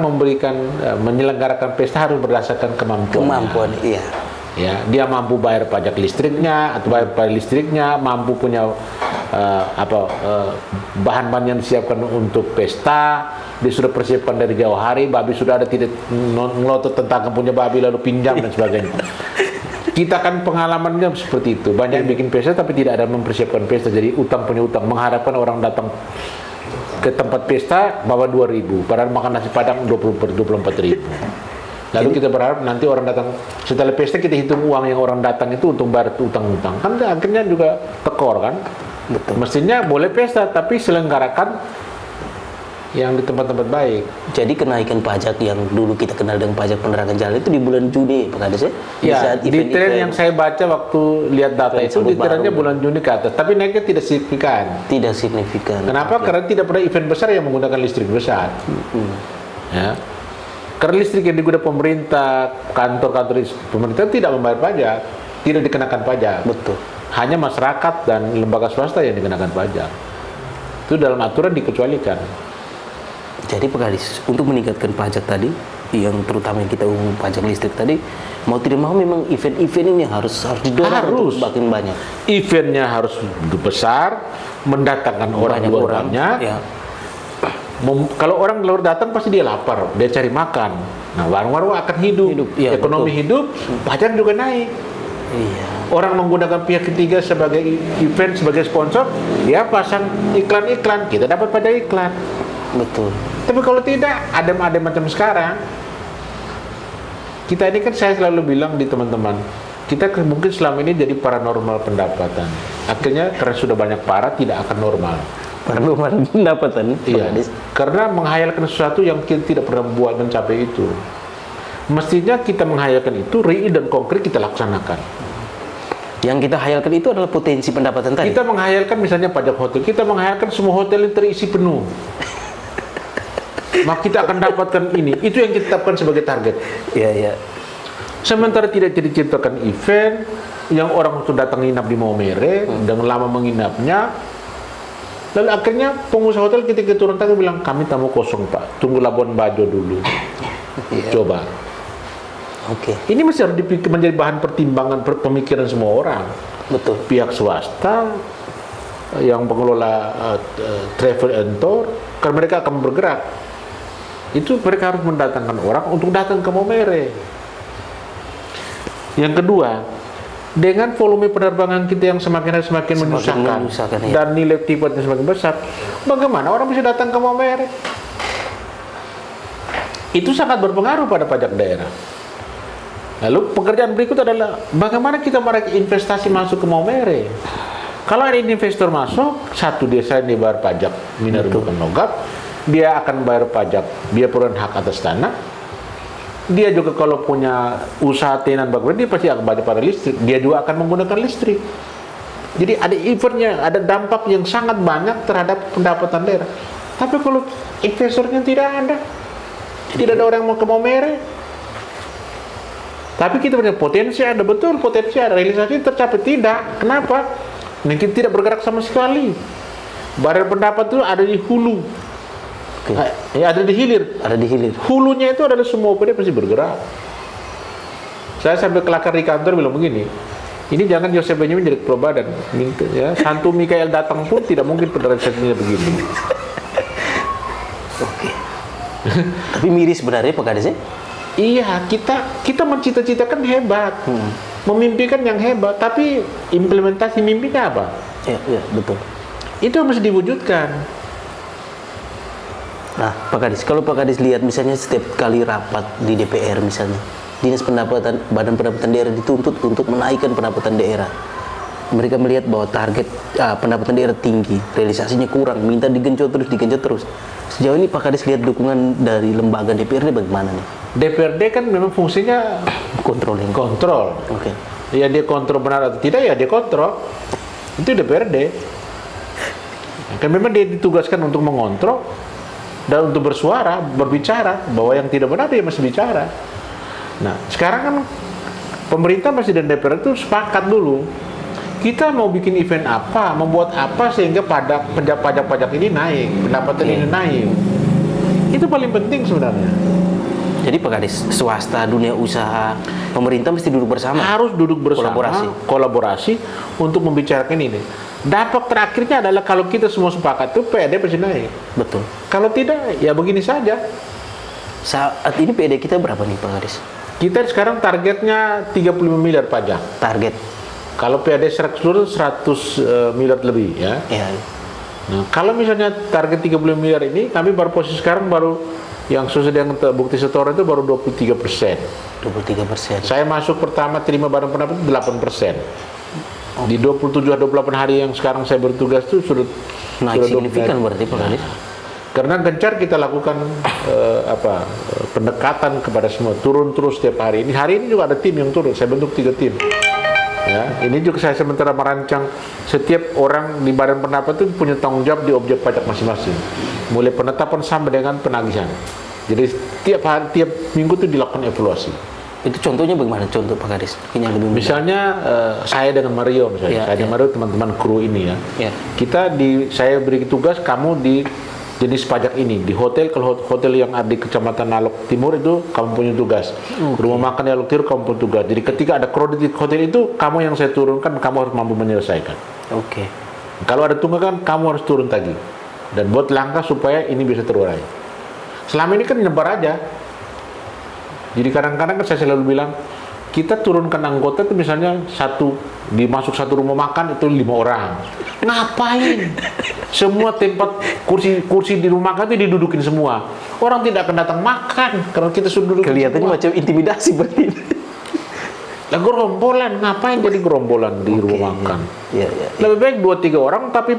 menyelenggarakan pesta harus berdasarkan Kemampuan, iya. Ya, dia mampu bayar pajak listriknya atau bayar pajak listriknya, mampu punya bahan-bahan yang disiapkan untuk pesta, dia sudah persiapkan dari jauh hari, babi sudah ada, tidak ngelotot tentang punya babi lalu pinjam dan sebagainya. Kita kan pengalamannya seperti itu, banyak yang bikin pesta tapi tidak ada mempersiapkan pesta, jadi utang punya utang, mengharapkan orang datang ke tempat pesta bawa 2.000, padahal makan nasi padang 24.000. Lalu kita berharap nanti orang datang setelah pesta, kita hitung uang yang orang datang itu untuk bayar utang-utang, kan akhirnya juga tekor kan. Betul. Mestinya boleh pesta tapi selenggarakan yang di tempat-tempat baik. Jadi kenaikan pajak yang dulu kita kenal dengan pajak penerangan jalan itu di bulan Juni Pak Kades ya? Ya, di tren yang saya baca waktu lihat data itu di trennya bulan Juni ke atas, tapi naiknya tidak signifikan. Tidak signifikan. Kenapa? Karena tidak pernah event besar yang menggunakan listrik besar. Ya. Karena listrik yang digunakan pemerintah, kantor-kantor pemerintah tidak membayar pajak, tidak dikenakan pajak. Betul. Hanya masyarakat dan lembaga swasta yang dikenakan pajak. Itu dalam aturan dikecualikan. Jadi Pak Kades, untuk meningkatkan pajak tadi, yang terutama yang kita umum pajak listrik tadi, mau tidak mau memang event-event ini harus didorong untuk makin banyak. Eventnya harus besar, mendatangkan orang luarnya. Ya. Kalau orang luar datang pasti dia lapar, dia cari makan. Nah, warung-warung akan hidup. Ya, ekonomi hidup, pajak juga naik. Iya. Orang menggunakan pihak ketiga sebagai event, sebagai sponsor, dia pasang iklan-iklan, kita dapat pajak iklan. Betul. Tapi kalau tidak, adem-adem macam sekarang. Kita ini kan saya selalu bilang di teman-teman, kita mungkin selama ini jadi paranormal pendapatan. Akhirnya karena sudah banyak para, tidak akan normal. Paranormal pendapatan? Iya. Karena menghayalkan sesuatu yang kita tidak pernah buat mencapai itu. Mestinya kita menghayalkan itu, real dan konkret kita laksanakan. Yang kita hayalkan itu adalah potensi pendapatan tadi? Kita menghayalkan misalnya pajak hotel, kita menghayalkan semua hotel yang terisi penuh. Maka kita akan dapatkan ini. Itu yang kita tetapkan sebagai target. Iya, iya. Sementara tidak diciptakan event yang orang itu datang nginap di Maumere dan lama menginapnya. Lalu akhirnya pengusaha hotel ketika turun tangan bilang, kami tamu kosong Pak, tunggu Labuan Bajo dulu. Coba. Oke. Ini mesti harus menjadi bahan pertimbangan pemikiran semua orang. Betul. Pihak swasta yang pengelola travel and tour, karena mereka akan bergerak. Itu mereka harus mendatangkan orang untuk datang ke Maumere. Yang kedua, dengan volume penerbangan kita yang semakin hari semakin menyusahkan ya. dan nilai tipenya semakin besar, bagaimana orang bisa datang ke Maumere? Itu sangat berpengaruh pada pajak daerah. Lalu pekerjaan berikut adalah bagaimana kita menarik investasi masuk ke Maumere. Kalau ada investor masuk, satu desa yang dibayar pajak mineral bukan logam, dia akan bayar pajak biaya perolehan hak atas tanah. Dia juga kalau punya usaha tenan bagus, dia pasti akan bayar pada listrik. Dia juga akan menggunakan listrik. Jadi ada effortnya, ada dampak yang sangat banyak terhadap pendapatan daerah. Tapi kalau investornya tidak ada, tidak ada orang yang mau ke Maumere. Tapi kita punya potensi ada, betul potensi ada, realisasi tercapai tidak. Kenapa? Nah, kita tidak bergerak sama sekali. Barang pendapat itu ada di hulu. Ya, ada di hilir. Ada di hilir. Hulunya itu adalah semua OPD pasti bergerak. Saya sampai kelakar di kantor bilang begini, ini jangan Joseph Benjamin jadi kepala badan. Minta, ya, Santu Mikael datang pun tidak mungkin realisasinya begini. Oke. Tapi miris sebenarnya Pak Kades ya? Iya, kita mencita-citakan hebat, memimpikan yang hebat, tapi implementasi mimpinya apa? Iya, betul. Itu yang mesti diwujudkan. Nah, Pak Kades, kalau Pak Kades lihat misalnya setiap kali rapat di DPR misalnya, Dinas Pendapatan, Badan Pendapatan Daerah dituntut untuk menaikkan pendapatan daerah. Mereka melihat bahwa target pendapatan daerah tinggi, realisasinya kurang, minta digenjot terus. Sejauh ini Pak Kades lihat dukungan dari lembaga DPRD bagaimana nih? DPRD kan memang fungsinya kontrol. Oke. Ya dia kontrol benar atau tidak ya dia kontrol. Itu DPRD. Kan memang dia ditugaskan untuk mengontrol dan untuk bersuara, berbicara bahwa yang tidak benar dia mesti bicara. Nah, sekarang kan pemerintah masih dan DPR itu sepakat dulu. Kita mau bikin event apa, membuat apa sehingga pajak ini naik, pendapatan ini naik. Itu paling penting sebenarnya. Jadi Pak Kades, swasta, dunia usaha, pemerintah mesti duduk bersama. Harus duduk bersama, kolaborasi untuk membicarakan ini. Dampak terakhirnya adalah kalau kita semua sepakat itu PAD pasti naik. Betul. Kalau tidak, ya begini saja. Saat ini PAD kita berapa nih Pak Kades? Kita sekarang targetnya 35 miliar pajak. Target. Kalau PAD seluruh 100 miliar lebih ya. Iya. Nah, kalau misalnya target 30 miliar ini, kami baru posisi sekarang baru yang sesuai dengan bukti setoran itu baru 23%. 23%. Saya masuk pertama terima barang pendapatan 8%. Di 27-28 hari yang sekarang saya bertugas itu sudah naik signifikan berarti Pak Kades. Karena gencar kita lakukan pendekatan kepada semua, turun terus setiap hari. Hari ini juga ada tim yang turun, saya bentuk 3 tim. Ya, ini juga saya sementara merancang setiap orang di badan pendapatan itu punya tanggung jawab di objek pajak masing-masing. Mulai penetapan sampai dengan penagihan. Jadi tiap minggu itu dilakukan evaluasi. Itu contohnya bagaimana? Contoh Pak Kades. Misalnya saya dengan Mario misalnya. Saya dengan Mario teman-teman kru ini ya. Saya beri tugas kamu di jenis pajak ini di hotel. Kalau hotel yang ada di Kecamatan Nalok Timur itu kamu punya tugas. Rumah makan di Nalok Timur kamu punya tugas. Jadi ketika ada kredit di hotel itu kamu yang saya turunkan, kamu harus mampu menyelesaikan. Oke. Kalau ada tunggakan kamu harus turun tagih dan buat langkah supaya ini bisa terurai. Selama ini kan nyebar aja. Jadi kadang-kadang kan saya selalu bilang kita turunkan anggota itu misalnya dimasuk satu rumah makan itu 5 orang. Ngapain? Semua tempat kursi di rumah makan itu didudukin semua. Orang tidak akan datang makan karena kita sudah duduk. Kelihatannya macam intimidasi berarti. Lah gerombolan, ngapain jadi gerombolan di rumah makan? Ya. Lebih baik 2-3 orang tapi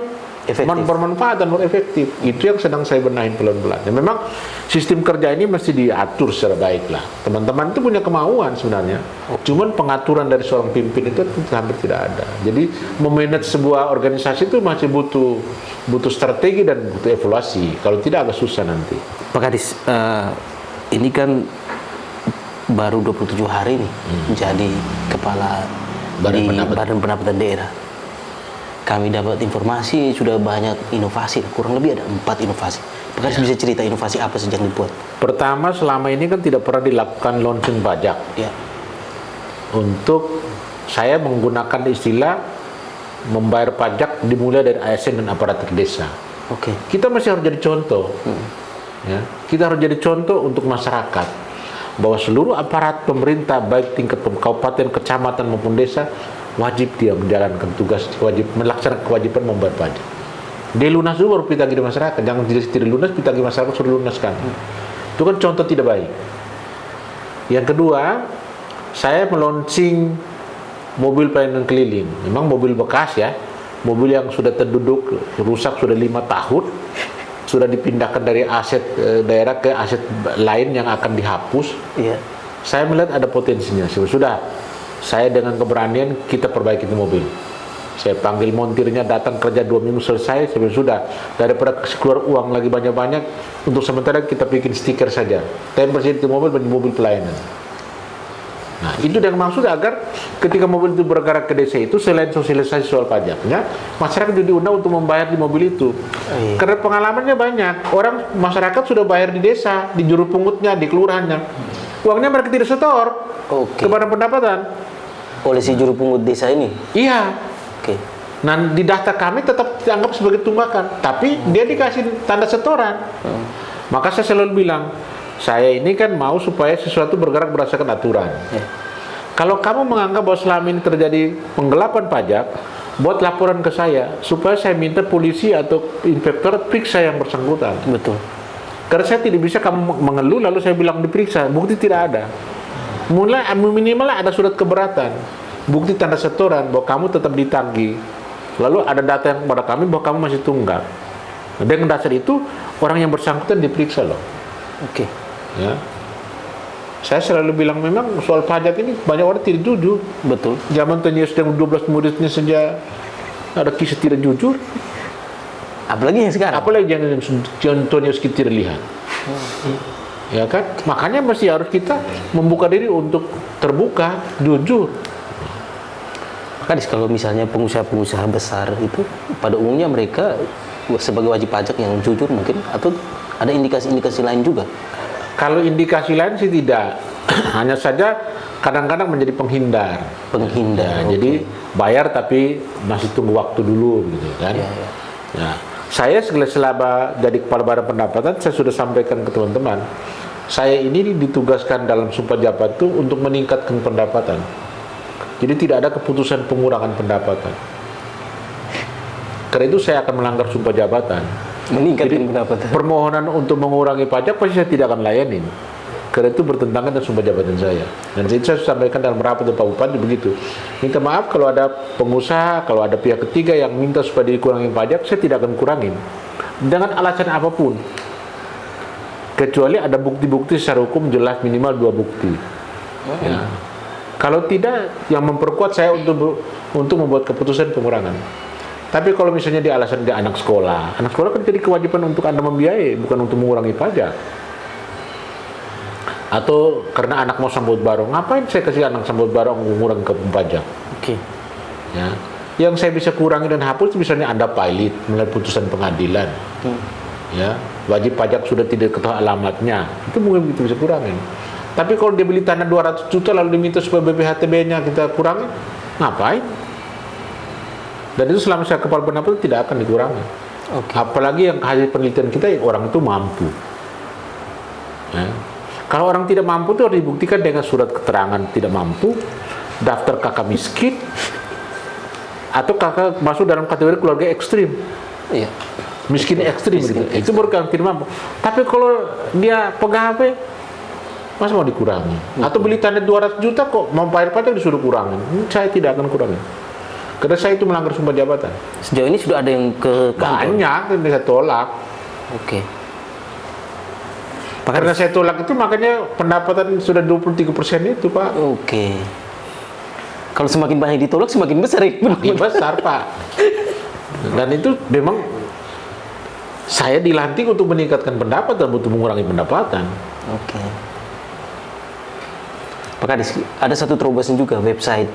bermanfaat dan efektif. Itu yang sedang saya benahin pelan-pelan. Ya, memang sistem kerja ini mesti diatur secara baik lah. Teman-teman itu punya kemauan sebenarnya. Cuman pengaturan dari seorang pimpin itu hampir tidak ada. Jadi memanage sebuah organisasi itu masih butuh strategi dan butuh evaluasi. Kalau tidak agak susah nanti. Pak Kades, ini kan baru 27 hari nih menjadi kepala Badan Pendapatan Daerah. Kami dapat informasi sudah banyak inovasi, kurang lebih ada 4 inovasi. Pak Kades bisa cerita inovasi apa saja yang dibuat? Pertama, selama ini kan tidak pernah dilakukan launching pajak. Ya. Untuk saya menggunakan istilah membayar pajak dimulai dari ASN dan aparatur desa. Oke. Kita masih harus jadi contoh. Ya, kita harus jadi contoh untuk masyarakat bahwa seluruh aparat pemerintah baik tingkat kabupaten, kecamatan maupun desa wajib dia menjalankan tugas, wajib melaksanakan kewajiban membayar pajak. Dia lunas dulu baru pitagih di masyarakat, jangan tidak lunas pitagih masyarakat suruh lunaskan. Itu kan contoh tidak baik. Yang kedua, saya melonsing mobil pelayanan keliling. Memang mobil bekas ya, mobil yang sudah terduduk, rusak sudah 5 tahun, sudah dipindahkan dari aset daerah ke aset lain yang akan dihapus. Iya. Saya melihat ada potensinya. Sudah, saya dengan keberanian kita perbaiki itu mobil. Saya panggil montirnya datang kerja 2 minggu selesai. Sudah, daripada keluar uang lagi banyak-banyak, untuk sementara kita bikin stiker saja. Tempel itu mobil menjadi mobil pelayanan. Nah, itu yang maksud agar ketika mobil itu bergerak ke desa itu, selain sosialisasi soal pajaknya, masyarakat juga diundang untuk membayar di mobil itu. Karena pengalamannya banyak, orang masyarakat sudah bayar di desa, di juru pungutnya, di kelurahannya. Uangnya mereka tidak setor ke badan pendapatan. Oleh si juru pungut desa ini? Iya. Oke. Nah, di daftar kami tetap dianggap sebagai tunggakan, tapi dia dikasih tanda setoran. Maka saya selalu bilang, saya ini kan mau supaya sesuatu bergerak berdasarkan aturan. Kalau kamu menganggap bahwa selama ini terjadi penggelapan pajak, buat laporan ke saya supaya saya minta polisi atau inspektorat periksa yang bersangkutan. Betul. Karena saya tidak bisa kamu mengeluh lalu saya bilang diperiksa, bukti tidak ada. Minimal ada surat keberatan, bukti tanda setoran bahwa kamu tetap ditagih. Lalu ada data yang kepada kami bahwa kamu masih tunggak. Nah, dengan dasar itu orang yang bersangkutan diperiksa loh. Oke. Ya, saya selalu bilang memang soal pajak ini banyak orang tidak jujur. Betul. Zaman Tony sedang 12 muridnya saja ada kisah tidak jujur. Apalagi yang sekarang. Apalagi yang Tony tidak lihat. Ya kan? Makanya masih harus kita membuka diri untuk terbuka, jujur. Kadis, kalau misalnya pengusaha-pengusaha besar itu pada umumnya mereka sebagai wajib pajak yang jujur mungkin, atau ada indikasi-indikasi lain juga? Kalau indikasi lain sih tidak, hanya saja kadang-kadang menjadi penghindar. Penghindar. Ya, jadi bayar tapi masih tunggu waktu dulu, gitu kan? Ya, saya selama jadi kepala badan pendapatan, saya sudah sampaikan ke teman-teman, saya ini ditugaskan dalam sumpah jabatan itu untuk meningkatkan pendapatan. Jadi tidak ada keputusan pengurangan pendapatan. Karena itu saya akan melanggar sumpah jabatan. Meningkatkan pendapatan. Permohonan untuk mengurangi pajak pasti saya tidak akan layanin. Karena itu bertentangan dengan sumpah jabatan saya. Dan itu saya sampaikan dalam rapat Pak Bupati begitu. Minta maaf kalau ada pengusaha, kalau ada pihak ketiga yang minta supaya dikurangi pajak, saya tidak akan kurangin. Dengan alasan apapun. Kecuali ada bukti-bukti secara hukum jelas minimal 2 bukti. Ya. Kalau tidak, yang memperkuat saya untuk membuat keputusan pengurangan. Tapi kalau misalnya di alasan dia anak sekolah kan jadi kewajiban untuk Anda membiayai, bukan untuk mengurangi pajak. Atau karena anak mau sambut baru, ngapain saya kasih anak sambut baru mengurangi ke pajak? Oke. Ya. Yang saya bisa kurangi dan hapus misalnya Anda pilot melalui putusan pengadilan. Ya, wajib pajak sudah tidak ketahui alamatnya, itu mungkin kita bisa kurangin. Tapi kalau dia beli tanah 200 juta lalu diminta supaya BPHTB-nya kita kurangin, ngapain? Dan itu selama saya kepala pendapatan tidak akan dikurangi. Apalagi yang hasil penelitian kita orang itu mampu. Ya. Kalau orang tidak mampu itu harus dibuktikan dengan surat keterangan tidak mampu, daftar kakak miskin, atau kakak masuk dalam kategori keluarga ekstrim. Iya. Miskin ekstrim gitu. Itu baru kakak tidak mampu. Tapi kalau dia pegawai, masa mau dikurangi? Atau beli tanah 200 juta kok mau bayar pajak disuruh kurangin? Saya tidak akan kurangi. Karena saya itu melanggar sumpah jabatan. Sejauh ini sudah ada yang ke kantor? Banyak yang saya tolak. Oke. Karena saya tolak itu makanya pendapatan sudah 23% itu, Pak. Oke. Kalau semakin banyak ditolak semakin besar ya? Makin besar, Pak. Dan itu memang saya dilantik untuk meningkatkan pendapatan, untuk mengurangi pendapatan. Oke. Pak Kadis, ada satu terobosan juga website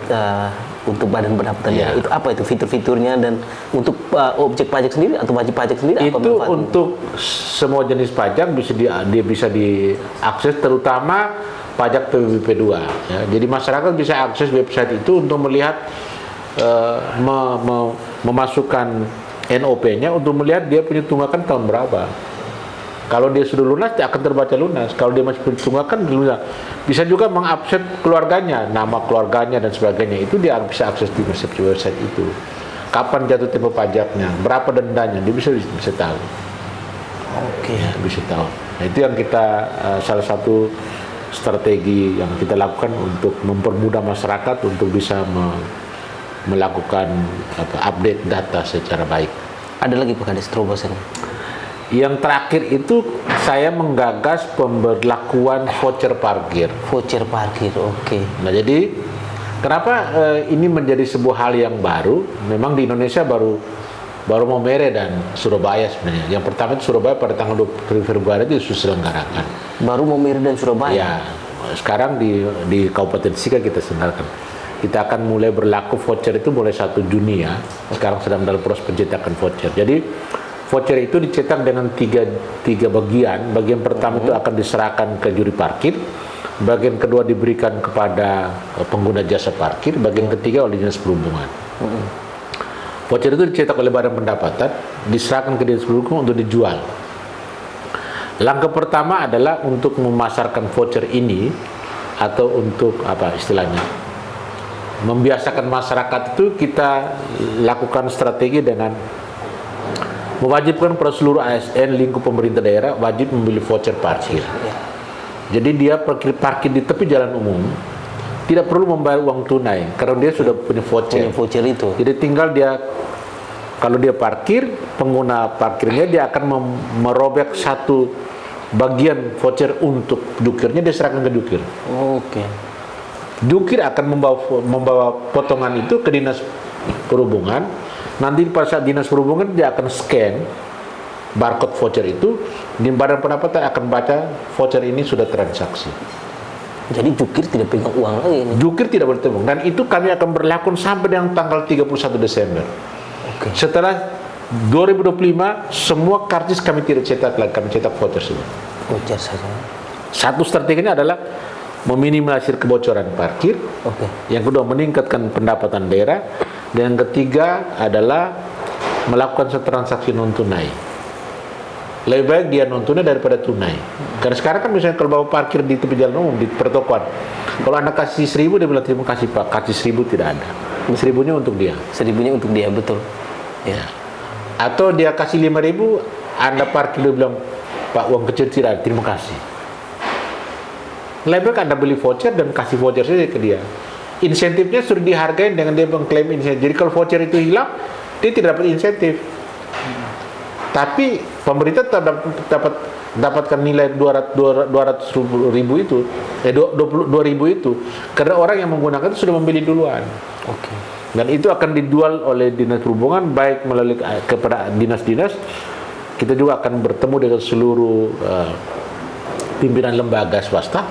untuk badan pendapatan daerah. Itu apa itu fitur-fiturnya, dan untuk objek pajak sendiri atau wajib pajak sendiri apa itu manfaatnya? untuk semua jenis pajak dia bisa diakses, terutama pajak PBB 2 ya. Jadi masyarakat bisa akses website itu untuk melihat memasukkan NOP-nya untuk melihat dia punya tunggakan tahun berapa. Kalau dia sudah lunas, dia akan terbaca lunas. Kalau dia masih tunggakan, lunas. Bisa juga mengupdate keluarganya, nama keluarganya dan sebagainya. Itu dia bisa akses di website itu. Kapan jatuh tempo pajaknya, berapa dendanya, dia bisa tahu. Oke. Ya, bisa tahu. Nah, itu yang kita salah satu strategi yang kita lakukan untuk mempermudah masyarakat untuk bisa melakukan update data secara baik. Ada lagi Pak Kades terobosan? Yang terakhir itu saya menggagas pemberlakuan voucher parkir. Voucher parkir, oke. Nah, jadi kenapa ini menjadi sebuah hal yang baru? Memang di Indonesia baru Maumere dan Surabaya sebenarnya. Yang pertama itu Surabaya pada tanggal 20 Februari itu diselenggarakan. Baru Maumere dan Surabaya? Ya, sekarang di Kabupaten Sika kita selenggarakan. Kita akan mulai berlaku voucher itu mulai 1 Juni ya. Sekarang sedang dalam proses pencetakan voucher. Jadi voucher itu dicetak dengan tiga bagian. Bagian pertama itu akan diserahkan ke juri parkir. Bagian kedua diberikan kepada pengguna jasa parkir. Bagian ketiga oleh Dinas Perhubungan. Voucher itu dicetak oleh Badan Pendapatan, diserahkan ke Dinas Perhubungan untuk dijual. Langkah pertama adalah untuk memasarkan voucher ini atau untuk apa istilahnya, membiasakan masyarakat itu kita lakukan strategi dengan mewajibkan pada seluruh ASN lingkup pemerintah daerah wajib membeli voucher parkir. Jadi dia parkir di tepi jalan umum tidak perlu membayar uang tunai karena dia sudah punya voucher. Punya voucher itu. Jadi tinggal dia kalau dia parkir, pengguna parkirnya dia akan merobek satu bagian voucher untuk jukirnya, dia serahkan ke jukir. Oke. Jukir akan membawa potongan itu ke Dinas Perhubungan. Nanti pada saat Dinas Perhubungan dia akan scan barcode voucher itu, di Badan Pendapatan akan baca voucher ini sudah transaksi. Jadi jukir tidak pegang uang lagi ini. Jukir tidak boleh tebung, dan itu kami akan berlaku sampai dengan tanggal 31 Desember. Oke. Setelah 2025 semua karcis kami tidak cetak lagi, kami cetak voucher semua. Voucher saja. Satu strateginya adalah meminimalisir kebocoran parkir. Oke. Yang kedua meningkatkan pendapatan daerah. Dan yang ketiga adalah melakukan transaksi non tunai. Lebih baik dia non tunai daripada tunai. Karena sekarang kan misalnya kalau bawa parkir di tepi jalan umum di pertokoan, kalau Anda kasih 1.000 dia bilang terima kasih Pak, kasih 1.000 tidak ada. 1.000-nya untuk dia. 1.000-nya untuk dia, betul. Ya. Atau dia kasih 5.000, Anda parkir dia bilang Pak uang kecil tidak ada, terima kasih. Lebih baik Anda beli voucher dan kasih voucher saja ke dia. Insentifnya sudah dihargai dengan dia mengklaim insentif. Jadi kalau voucher itu hilang, dia tidak dapat insentif. Tapi pemerintah dapatkan nilai 200.000 itu, 22.000 itu, karena orang yang menggunakan itu sudah membeli duluan. Oke. Dan itu akan dijual oleh Dinas Perhubungan baik melalui kepada dinas-dinas. Kita juga akan bertemu dengan seluruh pimpinan lembaga swasta,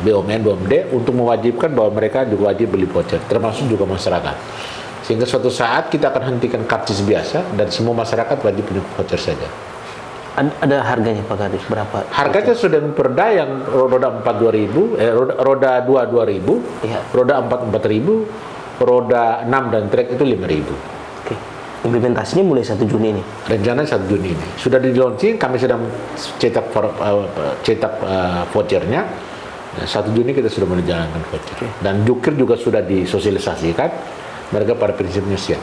BUMN, BUMD untuk mewajibkan bahwa mereka juga wajib beli voucher, termasuk juga masyarakat. Sehingga suatu saat kita akan hentikan karcis biasa dan semua masyarakat wajib punya voucher saja. Ada harganya Pak Kades berapa? Harganya sudah perda yang roda 4 2.000, roda 2 2.000, Iya. roda 4 4.000, roda 6 dan trek itu 5.000. Oke. Implementasinya mulai 1 Juni ini. Rencana 1 Juni ini. Sudah di launching, kami sedang cetak vouchernya. 1 Juni kita sudah menjalankan voucher. Dan jukir juga sudah disosialisasikan. Mereka pada prinsipnya siap.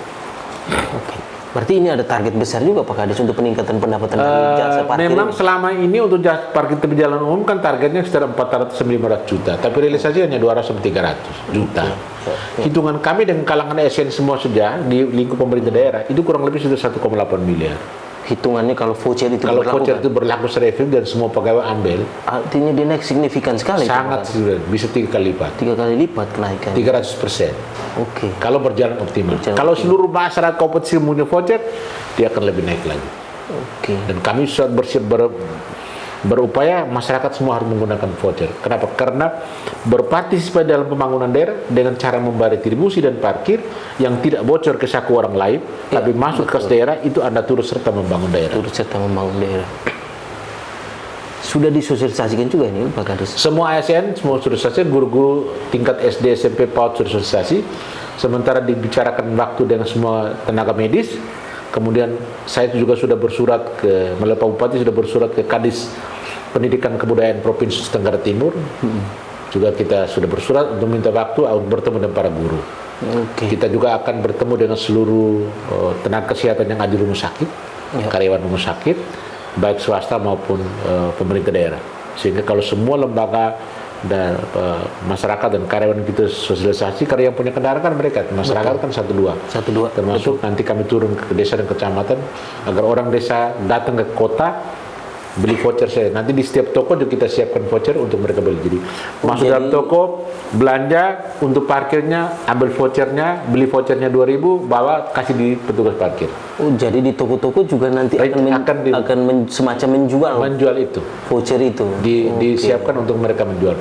Oke. Berarti ini ada target besar juga Pak Kades untuk peningkatan pendapatan dari jasa parkir. Memang ini. selama ini untuk jasa parkir tepi jalan umum kan targetnya sekitar 400-500 juta. Tapi realisasi hanya 200-300 juta. Hitungan kami dengan kalangan ASN semua saja di lingkup pemerintah daerah itu kurang lebih sudah 1,8 miliar. Hitungannya kalau voucher itu Kalau berlaku, voucher itu berlaku secara efektif dan semua pegawai ambil, artinya dia naik signifikan sekali. sangat sudah bisa 3 kali lipat. 3 kali lipat kenaikan. 300%. Oke. Kalau berjalan optimal. Berjalan Kalau optimal. seluruh masyarakat kompetisi punya voucher, dia akan lebih naik lagi. Oke. Dan kami sudah berupaya masyarakat semua harus menggunakan voucher. Kenapa? Karena berpartisipasi dalam pembangunan daerah dengan cara membayar retribusi dan parkir yang tidak bocor ke saku orang lain, Ya, tapi masuk ke daerah, itu Anda turut serta membangun daerah. Turut serta membangun daerah. Sudah disosialisasikan juga ini Pak Kades. Semua ASN, semua sudah selesai, guru-guru tingkat SD, SMP, PAUD sudah selesai. Sementara dibicarakan waktu dengan semua tenaga medis, Kemudian saya juga sudah bersurat melalui Pak Bupati sudah bersurat ke Kadis Pendidikan Kebudayaan Provinsi Tenggara Timur. Juga kita sudah bersurat untuk minta waktu untuk bertemu dengan para guru. Kita juga akan bertemu dengan seluruh tenaga kesehatan yang ada di rumah sakit, karyawan rumah sakit, baik swasta maupun pemerintah daerah. Sehingga kalau semua lembaga dan masyarakat dan karyawan kita sosialisasi, karena yang punya kendaraan kan mereka, masyarakat kan satu dua, termasuk nanti kami turun ke desa dan kecamatan agar orang desa datang ke kota beli voucher saya. Nanti di setiap toko juga kita siapkan voucher untuk mereka beli. Jadi masuk dalam toko, belanja untuk parkirnya, ambil vouchernya, beli vouchernya 2.000, bawa kasih di petugas parkir. Jadi di toko-toko juga nanti akan semacam menjual itu voucher itu. Disiapkan untuk mereka menjual.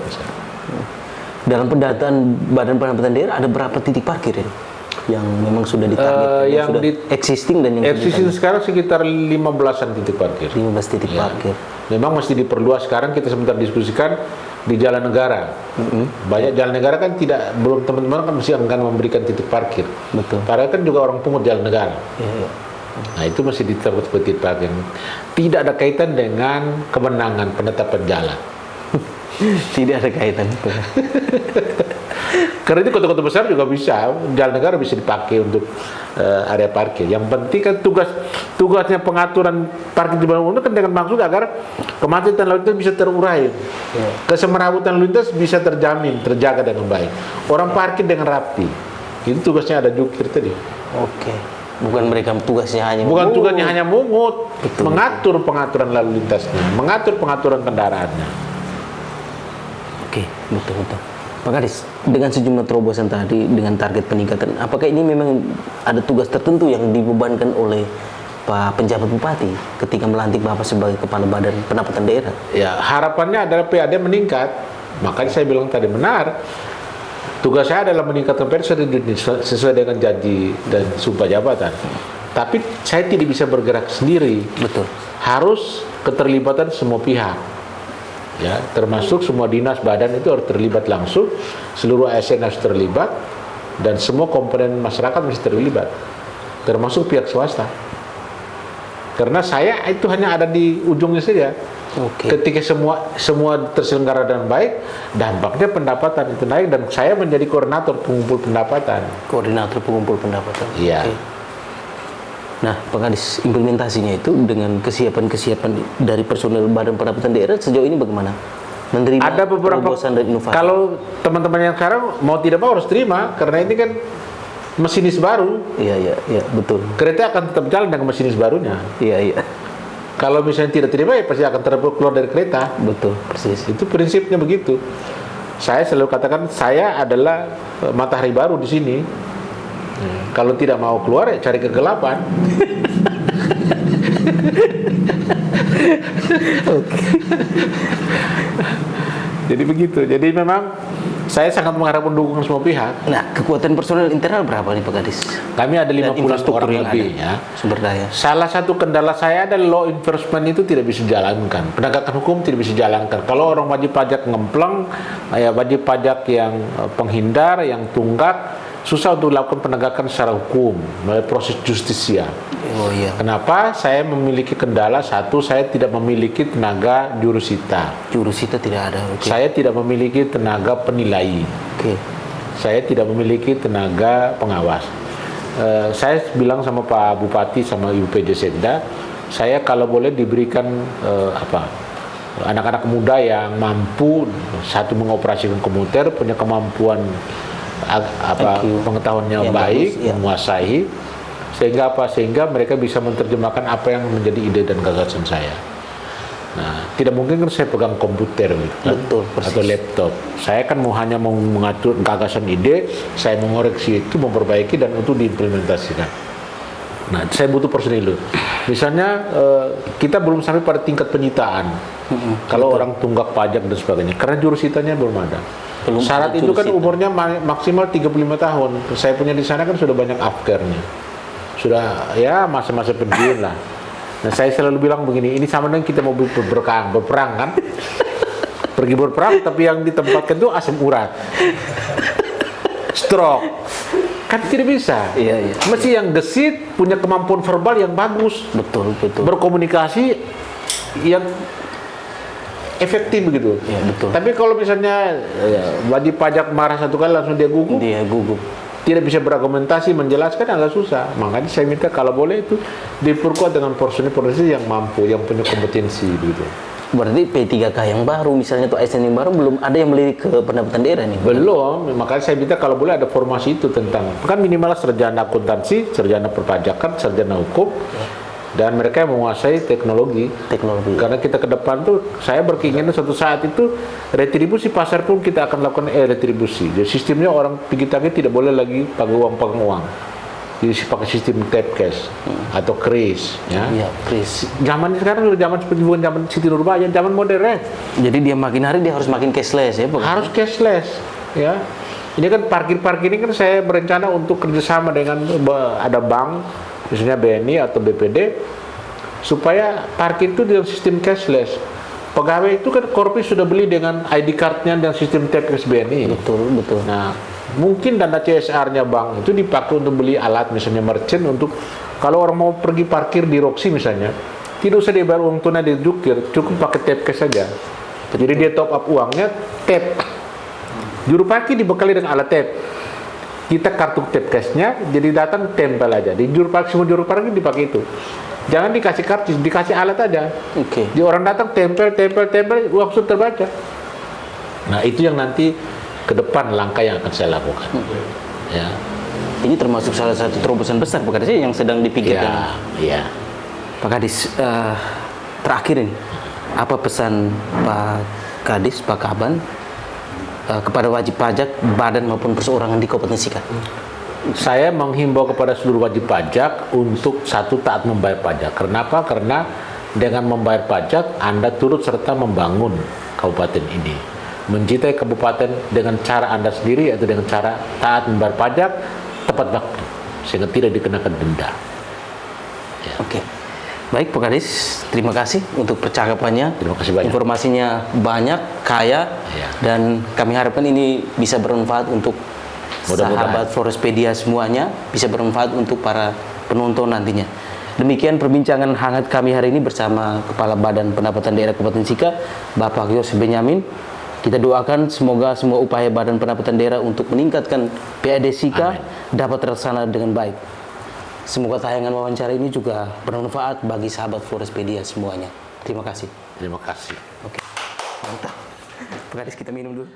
Dalam pendataan Badan Pendapatan Daerah ada berapa titik parkir ini yang memang sudah ditargetkan, yang sudah existing dan yang existing sekarang sekitar 15-an titik parkir. 15 titik parkir. Memang mesti diperluas. Sekarang kita sebentar diskusikan di Jalan Negara. Banyak Jalan Negara kan belum teman-teman kan mesti akan memberikan titik parkir. Betul. Padahal kan juga orang pungut Jalan Negara. Nah itu masih diterapkan seperti titik parkir. Tidak ada kaitan dengan kemenangan penetapan jalan. Tidak ada kaitan. Karena itu kota-kota besar juga bisa, Jalan Negara bisa dipakai untuk area parkir. Yang penting kan tugasnya pengaturan parkir di Bandung kan dengan maksud agar kemacetan lalu lintas bisa terurai, kesemrawutan lalu lintas bisa terjaga dengan baik, orang parkir dengan rapi. Itu tugasnya ada jukir tadi. Bukan mereka tugasnya hanya mungut, mengatur pengaturan lalu lintasnya, mengatur pengaturan kendaraannya. Betul. Pak Kadis, dengan sejumlah terobosan tadi, dengan target peningkatan, apakah ini memang ada tugas tertentu yang dibebankan oleh Pak Penjabat Bupati ketika melantik Bapak sebagai Kepala Badan Pendapatan Daerah? Ya, harapannya adalah PAD meningkat. Makanya saya bilang tadi benar, tugas saya adalah meningkatkan PAD sesuai dengan janji dan sumpah jabatan. Tapi saya tidak bisa bergerak sendiri. Betul. Harus keterlibatan semua pihak. Ya, termasuk semua dinas badan itu harus terlibat langsung, seluruh ASN harus terlibat, dan semua komponen masyarakat mesti terlibat, termasuk pihak swasta. Karena saya itu hanya ada di ujungnya saja. Ketika semua terselenggara dengan baik, dampaknya pendapatan itu naik, dan saya menjadi koordinator pengumpul pendapatan. Iya. Nah, Pak Kadis, implementasinya itu dengan kesiapan dari personel Badan Pendapatan Daerah sejauh ini bagaimana? Menerima ada beberapa terobosan dan inovasi. Kalau teman-teman yang sekarang mau tidak mau harus terima, karena ini kan masinis baru. Iya, betul. Kereta akan tetap jalan dengan masinis barunya. Iya. Kalau misalnya tidak terima, ya pasti akan keluar dari kereta. Betul, persis. Itu prinsipnya begitu. Saya selalu katakan saya adalah matahari baru di sini. Kalau tidak mau keluar, ya cari kegelapan. Jadi begitu. Jadi memang saya sangat mengharapkan dukungan semua pihak. Nah, kekuatan personel internal berapa nih Pak Kadis? Kami ada 50 orang lebih ya. Sumber daya. Salah satu kendala saya adalah law enforcement itu tidak bisa dijalankan. Penegakan hukum tidak bisa dijalankan. Kalau orang wajib pajak ngempleng, ya wajib pajak yang penghindar, yang tunggak, susah untuk dilakukan penegakan secara hukum melalui proses justisia. Kenapa? Saya memiliki kendala satu, saya tidak memiliki tenaga jurusita. Jurusita tidak ada. Saya tidak memiliki tenaga penilai. Saya tidak memiliki tenaga pengawas. Saya bilang sama Pak Bupati sama Ibu PJ Sekda, saya kalau boleh diberikan anak-anak muda yang mampu satu mengoperasikan komputer, punya kemampuan pengetahuannya baik, menguasai, sehingga mereka bisa menerjemahkan apa yang menjadi ide dan gagasan saya. Nah, tidak mungkin kan saya pegang komputer gitu, betul, atau laptop. Saya kan hanya mau mengatur gagasan ide, saya mengoreksi itu, memperbaiki dan untuk diimplementasikan. Nah, saya butuh personil. Misalnya kita belum sampai pada tingkat penyitaan. Kalau orang tunggak pajak dan sebagainya, karena jurusitanya belum ada. Syarat itu kan umurnya maksimal 35 tahun. Saya punya di sana kan sudah banyak afternya. Sudah ya masa-masa pensiun lah. Nah, saya selalu bilang begini, ini sama dengan kita mau berperang kan? Pergi berperang tapi yang ditempatkan itu asam urat. Stroke. Kan tidak bisa. Iya, iya. Mesti yang gesit, punya kemampuan verbal yang bagus. Betul, betul. Berkomunikasi yang efektif begitu. Iya, betul. Tapi kalau misalnya wajib pajak marah satu kali langsung dia gugup, Dia gugup. tidak bisa berargumentasi, menjelaskan agak susah. Makanya saya minta kalau boleh itu diperkuat dengan personil-personil yang mampu, yang punya kompetensi begitu. Berarti P3K yang baru, misalnya atau ASN yang baru, belum ada yang melirik ke pendapatan daerah nih? Belum, makanya saya minta kalau boleh ada formasi itu tentang, kan minimal sarjana akuntansi, sarjana perpajakan, sarjana hukum, dan mereka yang menguasai teknologi. Karena kita ke depan tuh, saya berkeinginan suatu saat itu retribusi pasar pun kita akan lakukan retribusi. Jadi sistemnya orang kita tidak boleh lagi pakai uang. Jadi pakai sistem tap cash atau kris, ya. Iya, kris. Zaman sekarang udah zaman seperti bukan zaman Siti Nurbaya, zaman modern. Jadi dia makin hari dia harus makin cashless ya, Pak? Harus cashless, ya. Ini kan parkir ini kan saya berencana untuk kerjasama dengan ada bank, misalnya BNI atau BPD, supaya parkir itu dengan sistem cashless. Pegawai itu kan korpri sudah beli dengan ID card-nya dan sistem tap cash BNI. Betul, betul. Nah, mungkin dana CSR-nya bank itu dipakai untuk beli alat, misalnya merchant, untuk kalau orang mau pergi parkir di Roxy misalnya, tidak usah dia bayar uang tunai di jukir, cukup pakai tap cash saja. Jadi dia top up uangnya, tap. Juru parkir dibekali dengan alat tap. Kita kartu tap cash-nya, jadi datang tempel aja. Di semua juru parkir dipakai itu. Jangan dikasih kartu, dikasih alat aja. Oke. Di orang datang tempel, uang sudah terbaca. Nah, itu yang nanti ke depan langkah yang akan saya lakukan. Ya. Ini termasuk salah satu terobosan besar Pak Kadis yang sedang dipikirkan. Iya. Pak Kadis, terakhir ini, apa pesan Pak Kadis, Pak Kaban kepada wajib pajak, badan maupun perseorangan di Kabupaten Sika? Saya menghimbau kepada seluruh wajib pajak untuk taat membayar pajak. Kenapa? Karena dengan membayar pajak Anda turut serta membangun kabupaten ini. Mencintai kabupaten dengan cara Anda sendiri atau dengan cara taat membayar pajak tepat waktu sehingga tidak dikenakan denda. Ya. Oke. Baik Pak Kadis, terima kasih untuk percakapannya. Terima kasih banyak. Informasinya banyak, kaya, Ya. dan kami harapkan ini bisa bermanfaat untuk Mudah-mudahan. sahabat Forespedia semuanya, bisa bermanfaat untuk para penonton nantinya. Demikian perbincangan hangat kami hari ini bersama Kepala Badan Pendapatan Daerah Kabupaten Sika, Bapak Yos Benyamin. Kita doakan semoga semua upaya Badan Pendapatan Daerah untuk meningkatkan PAD Sika dapat terlaksana dengan baik. Semoga tayangan wawancara ini juga bermanfaat bagi sahabat Forespedia semuanya. Terima kasih. Terima kasih. Oke, mantap. Pak Kadis, kita minum dulu.